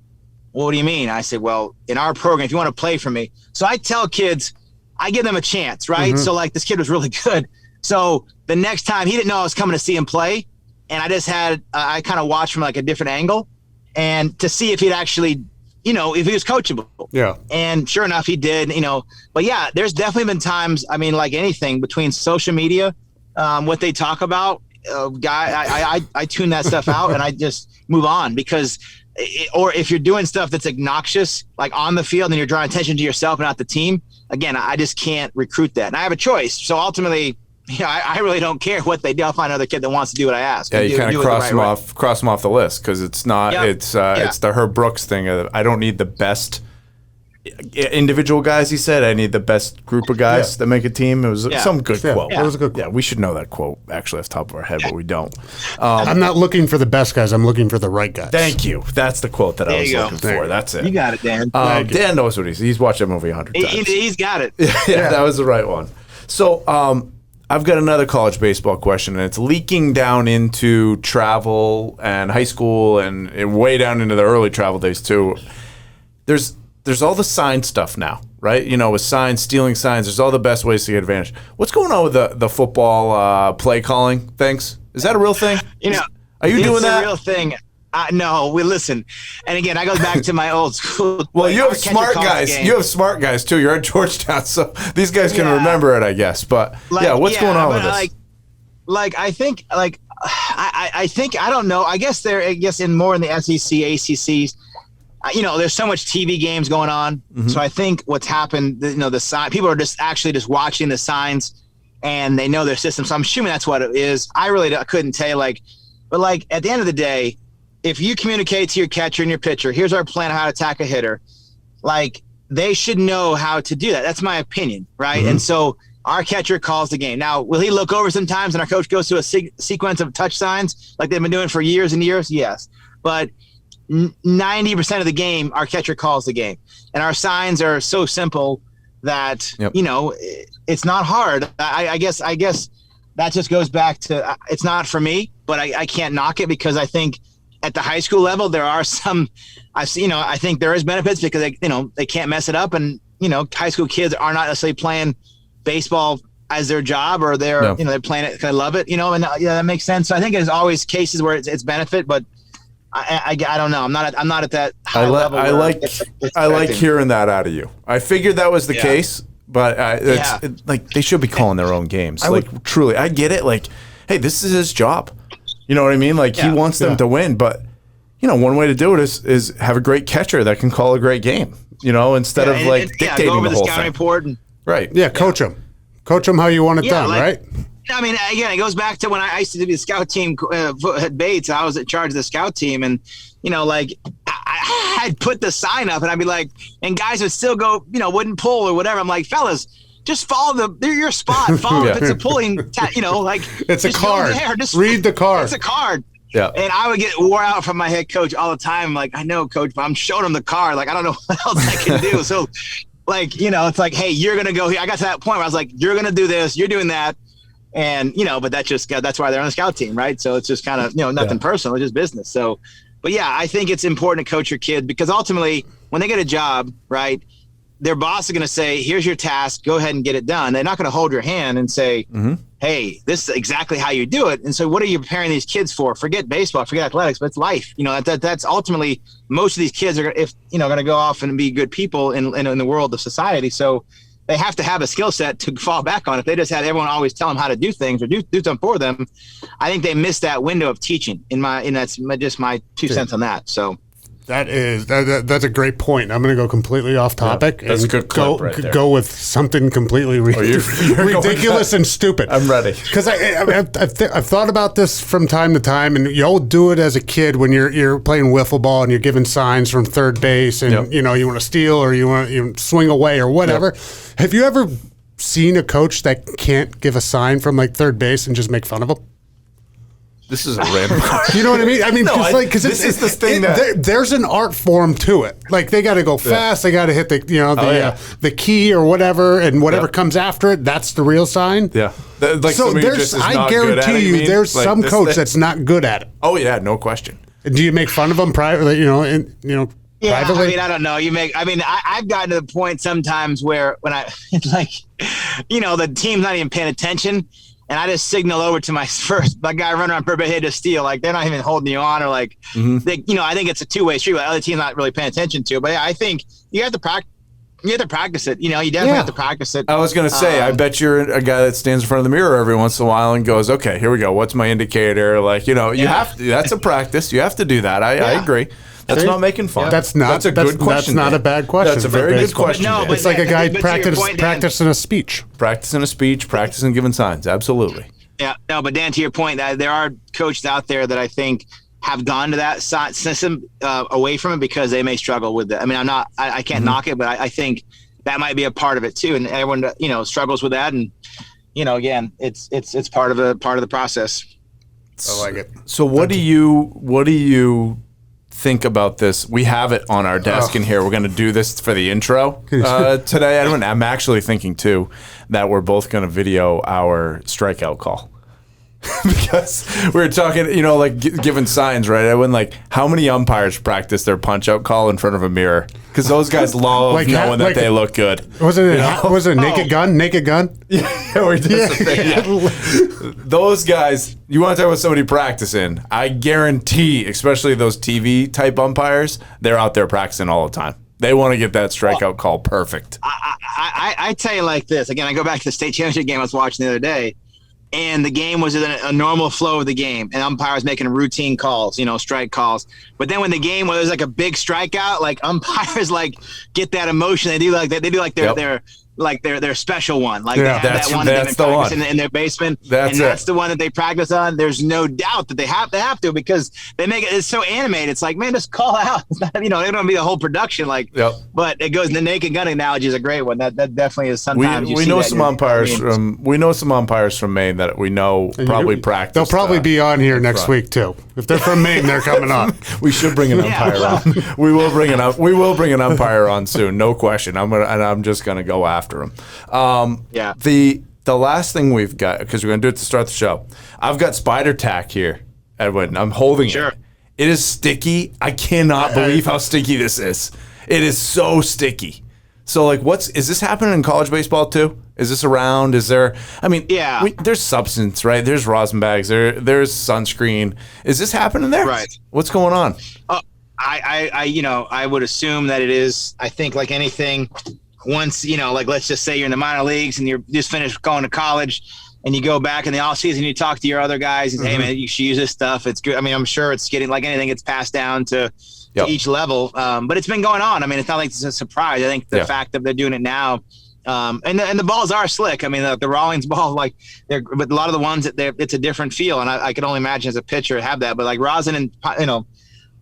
Well, what do you mean? I said, well, in our program, if you want to play for me. So I tell kids, I give them a chance, right? Mm-hmm. So like this kid was really good. So the next time, he didn't know I was coming to see him play. And I just had, I kind of watched from like a different angle and to see if he'd actually, you know, if he was coachable. Yeah. And sure enough, he did, you know, but yeah, there's definitely been times, I mean, like anything between social media, what they talk about, I tune that stuff out and I just move on because, or if you're doing stuff that's obnoxious, like on the field and you're drawing attention to yourself and not the team, again, I just can't recruit that. And I have a choice. So ultimately, I really don't care what they do. I'll find another kid that wants to do what I ask. Yeah, you kind of cross them off the list because it's not. Yep. It's the Herb Brooks thing. I don't need the best individual guys. He said I need the best group of guys that make a team. It was some good quote. It was a good quote. Yeah, we should know that quote actually off the top of our head, but we don't. I'm not looking for the best guys. I'm looking for the right guys. Thank you. That's the quote that I was looking for. That's it. You got it, Dan. Dan knows what he's watched that movie 100 times. He's got it. Yeah, that was the right one. So. I've got another college baseball question, and it's leaking down into travel and high school and way down into the early travel days too. There's all the sign stuff now, right? You know, with signs, stealing signs, there's all the best ways to get advantage. What's going on with the football play calling things? Is that a real thing? You know, are you doing that? It's a real thing. No, we listen. And again, I go back to my old school. Well, you have smart guys. Game. You have smart guys too. You're at Georgetown, so these guys can remember it, I guess. But what's going on with this? I think I don't know. I guess in more in the SEC, ACCs. You know, there's so much TV games going on. Mm-hmm. So I think what's happened, you know, the sign people are just watching the signs, and they know their system. So I'm assuming that's what it is. I couldn't tell you, but at the end of the day. If you communicate to your catcher and your pitcher, here's our plan on how to attack a hitter, they should know how to do that. That's my opinion, right? Mm-hmm. And so our catcher calls the game. Now, will he look over sometimes and our coach goes through a sequence of touch signs like they've been doing for years and years? Yes. But 90% of the game, our catcher calls the game. And our signs are so simple that, you know, it's not hard. I guess that just goes back to it's not for me, but I can't knock it because I think – at the high school level, there are some. I think there is benefits because they can't mess it up, and high school kids are not necessarily playing baseball as their job, or they're they're playing it because they love it, and that makes sense. So I think there's always cases where it's benefit, but I don't know. I'm not at that high level. I like hearing that out of you. I figured that was the case, but they should be calling their own games. Truly, I get it. Hey, this is his job. You know what I mean? He wants them to win, but one way to do it is have a great catcher that can call a great game. instead of dictating go over the the whole scouting thing. report. And, Right. Yeah, coach them. Coach them how you want it done, right? I mean, again, it goes back to when I used to be the scout team at Bates. I was in charge of the scout team, and I'd put the sign up, and I'd be like, and guys would still go, wouldn't pull or whatever. I'm like, fellas, just follow your spot. Follow if it's a pulling, it's a card. Read the card. It's a card. Yeah. And I would get wore out from my head coach all the time. I'm like, I know, coach, but I'm showing him the card. Like, I don't know what else I can do. So, it's like, hey, you're going to go here. I got to that point where I was like, you're going to do this. You're doing that. And, but that's why they're on the scout team, right? So it's just kind of, nothing personal. It's just business. So, but yeah, I think it's important to coach your kid because ultimately when they get a job, right, their boss is going to say, here's your task. Go ahead and get it done. They're not going to hold your hand and say, hey, this is exactly how you do it. And so what are you preparing these kids for? Forget baseball, forget athletics, but it's life. That's ultimately most of these kids are going to go off and be good people in the world of society. So they have to have a skill set to fall back on. If they just had everyone always tell them how to do things or do something for them, I think they miss that window of teaching. That's just my 2 cents on that. So that's a great point. I'm going to go completely off topic that's and a good clip right there. Go with something completely you're ridiculous and stupid. I'm ready because I've thought about this from time to time, and you'll do it as a kid when you're playing wiffle ball and you're giving signs from third base, and you want to steal or you want to swing away or whatever. Yep. Have you ever seen a coach that can't give a sign from third base and just make fun of him? This is a random question. You know what I mean? I mean, there's an art form to it. Like they got to go fast. They got to hit the key or whatever, and whatever comes after it, that's the real sign. Yeah. So I guarantee you, there's some coach that's not good at it. Oh yeah, no question. Do you make fun of them privately? Yeah, privately? I mean, I don't know. I've gotten to the point sometimes where when the team's not even paying attention. And I just signal over to my guy running around per hit to steal. Like they're not even holding you on, or I think it's a two-way street. The other team's not really paying attention to. But yeah, I think you have to practice. You have to practice it. You definitely have to practice it. I was going to say, I bet you're a guy that stands in front of the mirror every once in a while and goes, "Okay, here we go. What's my indicator?" You have to. That's a practice. You have to do that. I agree. That's not making fun. That's a good question. That's not a bad question. That's a very good question. No, it's like a guy practicing a speech. Practicing a speech, practicing giving signs. Absolutely. Yeah. No, but Dan, to your point, there are coaches out there that I think have gone to that system away from it because they may struggle with it. I mean, I can't knock it, but I think that might be a part of it too. And everyone, struggles with that. And, again, it's part of the process. I like it. So what do you think about this? We have it on our desk in here. We're going to do this for the intro today, Edwin. I'm actually thinking too that we're both going to video our strikeout call because we were talking, giving signs, right, Edwin? How many umpires practice their punch out call in front of a mirror? Because those guys love knowing that they look good. Was it a naked gun? Naked gun? Yeah, we did Those guys, you want to talk about somebody practicing, I guarantee, especially those TV type umpires, they're out there practicing all the time. They want to get that strikeout call perfect. I tell you like this. Again, I go back to the state championship game I was watching the other day, and the game was in a normal flow of the game, and umpires making routine calls, strike calls. But then when the game was a big strikeout, umpires get that emotion. They do their special one. They have that one that they've been practicing in their basement. That's the one that they practice on. There's no doubt that they have to because they make it's so animated. It's like, man, just call out. It's not, it don't be the whole production. But it goes. The naked gun analogy is a great one. That definitely is. Sometimes we know some umpires from Maine that we know probably practice. They'll probably be on here next week too. If they're from Maine, they're coming on. We should bring an umpire on. We will bring an umpire on soon, no question. I'm just gonna go after him. The last thing we've got, because we're gonna do it to start the show. I've got Spider Tack here, Edwin. I'm holding it. It is sticky. I cannot believe how sticky this is. It is so sticky. So is this happening in college baseball too? Is this around? Is there? I mean, there's substance, right? There's rosin bags. There's sunscreen. Is this happening there? Right. What's going on? I would assume that it is. I think like anything, once let's just say you're in the minor leagues and you're just finished going to college, and you go back in the off season, you talk to your other guys and say, hey man, you should use this stuff. It's good. I mean, I'm sure it's getting like anything. It's passed down to to each level. But it's been going on. I mean, it's not like it's a surprise. I think the fact that they're doing it now, and the balls are slick. I mean, the Rawlings ball, but a lot of the ones it's a different feel, and I can only imagine as a pitcher have that. But like rosin and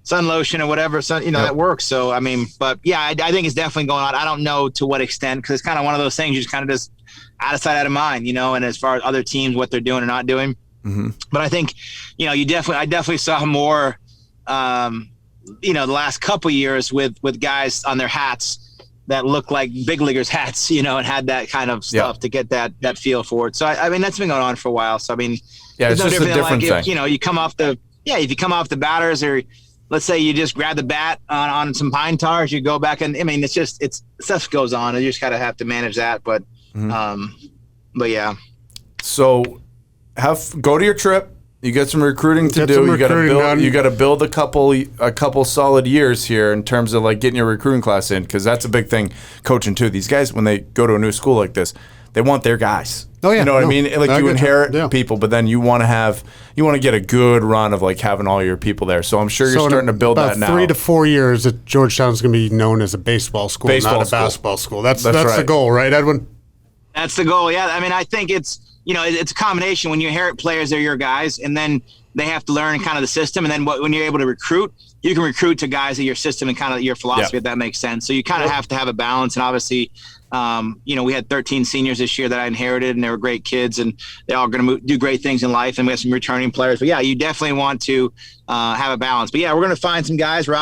sun lotion or whatever, that works. So I mean, but yeah, I think it's definitely going on. I don't know to what extent, because it's kind of one of those things you just kind of just out of sight, out of mind, and as far as other teams, what they're doing or not doing. Mm-hmm. But I think, I definitely saw more, the last couple of years with guys on their hats that look like big leaguers' hats, and had that kind of stuff to get that feel for it. So I mean, that's been going on for a while. So I mean, it's just a different thing. If you come off the batters, or let's say you just grab the bat on some pine tars, you go back, and I mean, it's stuff goes on, and you just gotta have to manage that. But yeah. So go to your trip. You got some recruiting to do. You got to build a couple solid years here in terms of like getting your recruiting class in, because that's a big thing coaching too. These guys, when they go to a new school like this, they want their guys. Oh yeah, you know what I mean? Like you inherit people, but then you want to get a good run of like having all your people there. So I'm sure you're starting to build that now. 3 to 4 years, Georgetown's going to be known as a baseball school, not a basketball school. That's right. The goal, right, Edwin? That's the goal. Yeah, I mean, I think it's a combination. When you inherit players, they're your guys, and then they have to learn kind of the system. And then when you're able to recruit, you can recruit to guys of your system and kind of your philosophy, if that makes sense. So you kind of have to have a balance. And obviously, we had 13 seniors this year that I inherited, and they were great kids, and they're all going to do great things in life. And we have some returning players. But yeah, you definitely want to have a balance. But yeah, we're going to find some guys. We're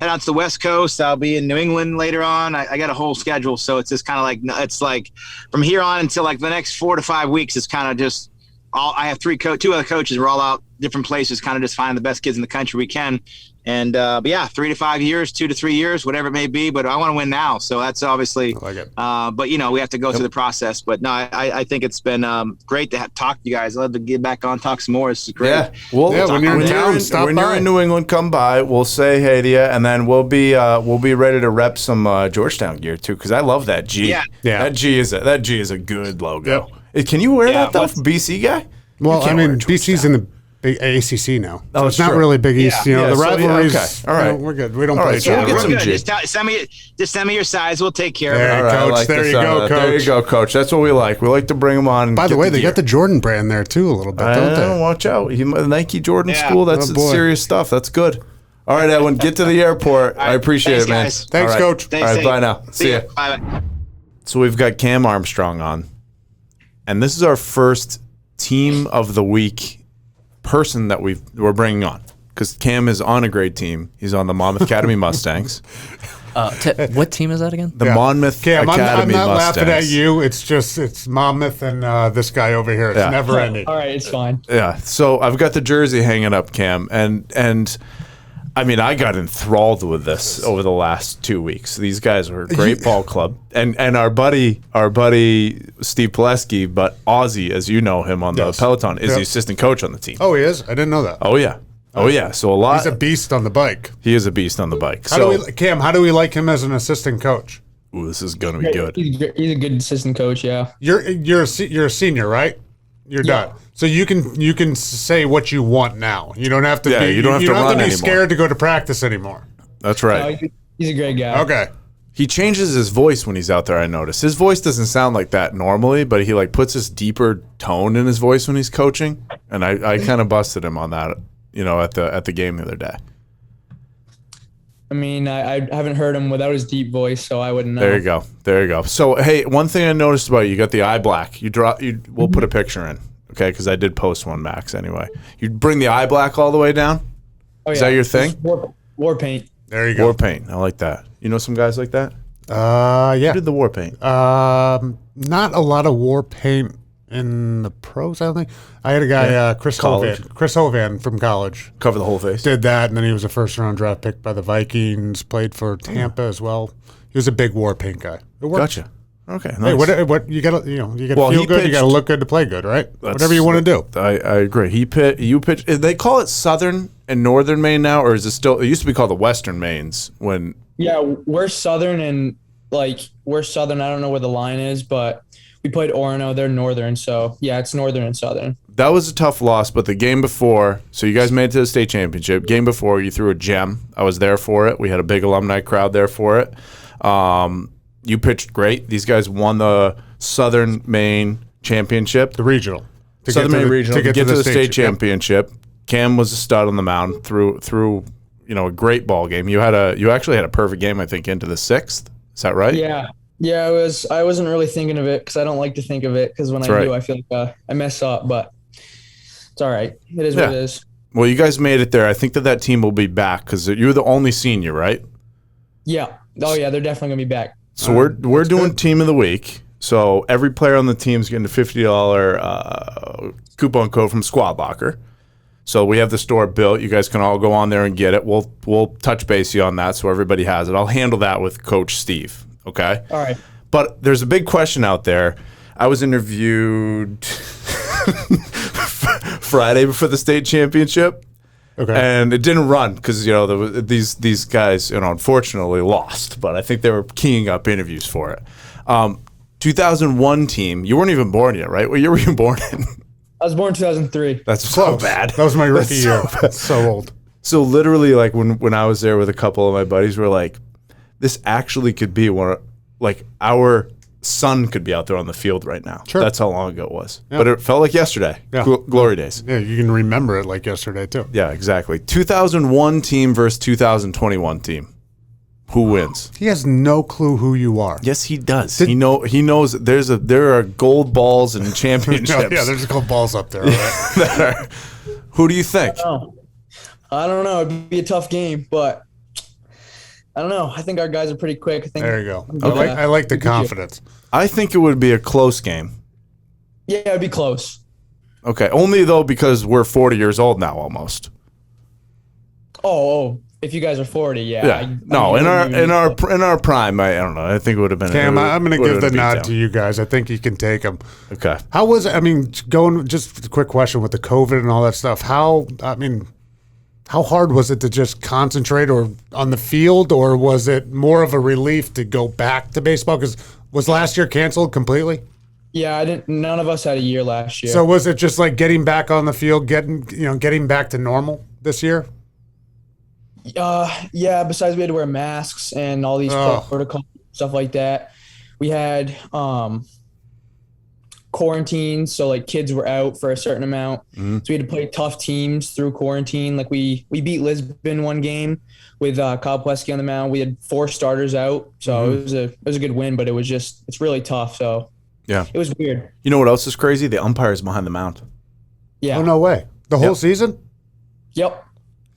head out to the West Coast. I'll be in New England later on. I got a whole schedule, so it's just kind of it's like from here on until like the next 4 to 5 weeks. It's kind of just I have two other coaches. We're all out different places, kind of just finding the best kids in the country we can. And but yeah, 3 to 5 years, 2 to 3 years, whatever it may be. But I want to win now, so that's obviously. I like it. But we have to go through the process. But no, I think it's been great to talk to you guys. I'd love to get back on, talk some more. It's great. Yeah, when you're in town, when you're in New England, come by. We'll say hey to you, and then we'll be ready to rep some Georgetown gear too, because I love that G. Yeah. That G is a good logo. Yep. Can you wear that though, BC guy? Well, I mean, BC's in the big ACC now. So it's not really Big East. The rivalries. Okay. All right. We're good. We don't play each other. We're good. Just send me your size. We'll take care of it. All right, Coach. Like there you go, Coach. There you go, Coach. That's what we like. We like to bring them on. By the way, they got the Jordan brand there too a little bit, don't they? Watch out. Nike Jordan School. That's serious stuff. That's good. All right, Edwin, get to the airport. I appreciate it, man. Guys. Thanks, Coach. All right, bye now. See ya. Bye. So we've got Cam Armstrong on, and this is our first Team of the Week person that we're bringing on, because Cam is on a great team. He's on the Monmouth Academy Mustangs. What team is that again? The Monmouth Academy Mustangs. I'm not laughing at you. It's Monmouth and this guy over here. It's never ending. All right, it's fine. Yeah. So I've got the jersey hanging up, Cam, and I mean, I got enthralled with this over the last 2 weeks. These guys were a great ball club, and our buddy Steve Pileski, but Ozzy, as you know him on the Peloton, is the assistant coach on the team. Oh, he is? I didn't know that. Oh yeah. So he's a beast on the bike. He is a beast on the bike. How do we like him as an assistant coach? Ooh, this is gonna be good. He's a good assistant coach. Yeah. You're a senior, right? You're done. So you can say what you want now. You don't have to be. You don't have to be scared to go to practice anymore. That's right. No, he's a great guy. Okay. He changes his voice when he's out there. I notice his voice doesn't sound like that normally, but he like puts this deeper tone in his voice when he's coaching, and I kind of busted him on that. At the game the other day. I mean, I haven't heard him without his deep voice, so I wouldn't know. There you go. So hey, one thing I noticed about you got the eye black. We'll put a picture in. Okay, because I did post one, Max, anyway. You bring the eye black all the way down? Oh, yeah. Is that your thing? War paint. There you go. War paint. I like that. You know some guys like that? Yeah. Who did the war paint? Not a lot of war paint in the pros, I don't think. I had a guy, Chris Hovan from college. Cover the whole face. Did that, and then he was a first-round draft pick by the Vikings, played for Tampa as well. He was a big war paint guy. It worked. Gotcha. Okay. Nice. Hey, what you got to feel good. You got to look good to play good, right? Whatever you want to do. I agree. You pitch. They call it Southern and Northern Maine now, or is it still? It used to be called the Western Maines when. Yeah, we're Southern and we're Southern. I don't know where the line is, but We played Orono. They're Northern, so yeah, it's Northern and Southern. That was a tough loss, but the game before, so you guys made it to the state championship. Game before, you threw a gem. I was there for it. We had a big alumni crowd there for it. You pitched great. These guys won the Southern Maine championship. The regional. Southern Maine regional to get to the state championship. Cam was a stud on the mound through a great ball game. You actually had a perfect game, I think, into the 6th. Is that right? Yeah. Yeah, I wasn't really thinking of it because I don't like to think of it because when I do, I feel like I mess up, but it's all right. It is what it is. Well, you guys made it there. I think that team will be back because you're the only senior, right? Yeah. Oh, yeah, they're definitely going to be back. So we're doing Team of the Week. So every player on the team is getting a $50 coupon code from Squad Locker. So we have the store built. You guys can all go on there and get it. We'll touch base you on that so everybody has it. I'll handle that with Coach Steve. Okay? All right. But there's a big question out there. I was interviewed Friday before the state championship. Okay. And it didn't run because these guys unfortunately lost, but I think they were keying up interviews for it. 2001 team, you weren't even born yet, right? What year were you born in? I was born in 2003. That's so bad. That was my rookie year. That's so old. So literally, like when I was there with a couple of my buddies, we're like, this actually could be our son could be out there on the field right now. Sure. That's how long ago it was. Yeah. But it felt like yesterday. Yeah. Glory days. Yeah, you can remember it like yesterday too. Yeah, exactly. 2001 team versus 2021 team. Who wins? He has no clue who you are. Yes, he does. He knows there are gold balls and championships. Yeah, there's gold balls up there. Right? Who do you think? I don't know. It'd be a tough game, but I don't know. I think our guys are pretty quick. There you go. I like the confidence. I think it would be a close game. Yeah, it'd be close. Okay, only though because we're 40 years old now almost. Oh, if you guys are 40, yeah. Yeah. In our prime, I don't know. I think it would have been. Cam, I'm going to give the nod to you guys. I think you can take them. Okay. How was it? I mean, just a quick question with the COVID and all that stuff. How hard was it to just concentrate or on the field, or was it more of a relief to go back to baseball? Because was last year canceled completely? Yeah, none of us had a year last year. So was it just like getting back on the field, getting back to normal this year? Yeah. Besides, we had to wear masks and all these protocols, stuff like that. We had quarantine, so like kids were out for a certain amount. Mm-hmm. So we had to play tough teams through quarantine. Like we beat Lisbon one game with Kyle Plesky on the mound. We had 4 starters out, so it was a good win. But it's really tough. So yeah, it was weird. You know what else is crazy? The umpires behind the mound. Yeah. Oh no way! The whole season? Yep.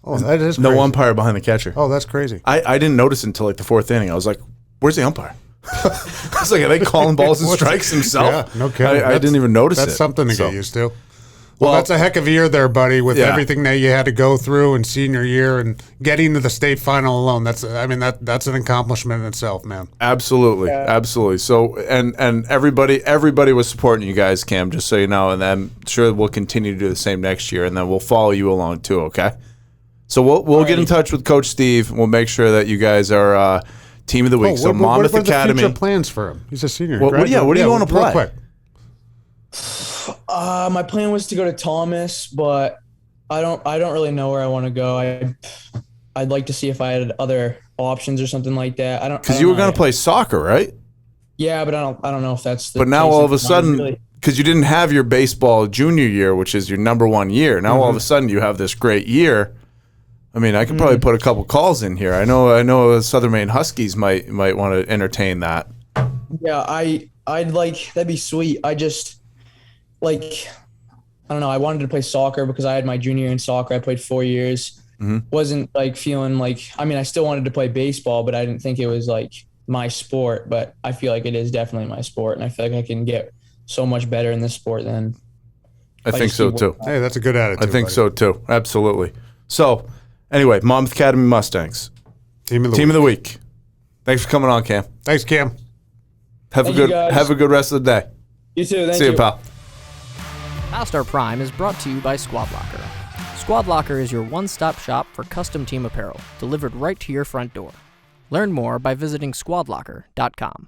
Oh, that is crazy. No umpire behind the catcher. Oh, that's crazy. I didn't notice it until like the 4th inning. I was like, "Where's the umpire?" I was like, "Are they calling balls and strikes himself?" Yeah, no kidding. I didn't even notice that's it. Something to get used to. Well, that's a heck of a year there, buddy, with everything that you had to go through in senior year and getting to the state final alone. That's an accomplishment in itself, man. Absolutely. Absolutely. So, and everybody was supporting you guys, Cam, just so you know, and I'm sure we'll continue to do the same next year, and then we'll follow you along too, okay? So we'll get in touch with Coach Steve. We'll make sure that you guys are team of the week. So Monmouth Academy. What are the future plans for him? He's a senior. What do you want to play? Real quick. My plan was to go to Thomas, but I don't really know where I want to go. I'd like to see if I had other options or something like that. Because you were going to play soccer, right? Yeah, but I don't know if that's the But now all of a sudden, because you didn't have your baseball junior year, which is your number 1 year, now all of a sudden you have this great year. I mean, I could probably put a couple calls in here. I know Southern Maine Huskies might want to entertain that. Yeah, I'd like, that'd be sweet. I just I don't know. I wanted to play soccer because I had my junior year in soccer. I played 4 years. Wasn't feeling I still wanted to play baseball, but I didn't think it was my sport. But I feel like it is definitely my sport, and I feel like I can get so much better in this sport than. I think so too. Hey, that's a good attitude. I think so too. Absolutely. So, anyway, Monmouth Academy Mustangs. Team of the week. Thanks for coming on, Cam. Thanks, Cam. Have a good rest of the day. You too. Thank you. See you, pal. Past Our Prime is brought to you by Squad Locker. Squad Locker is your one-stop shop for custom team apparel, delivered right to your front door. Learn more by visiting squadlocker.com.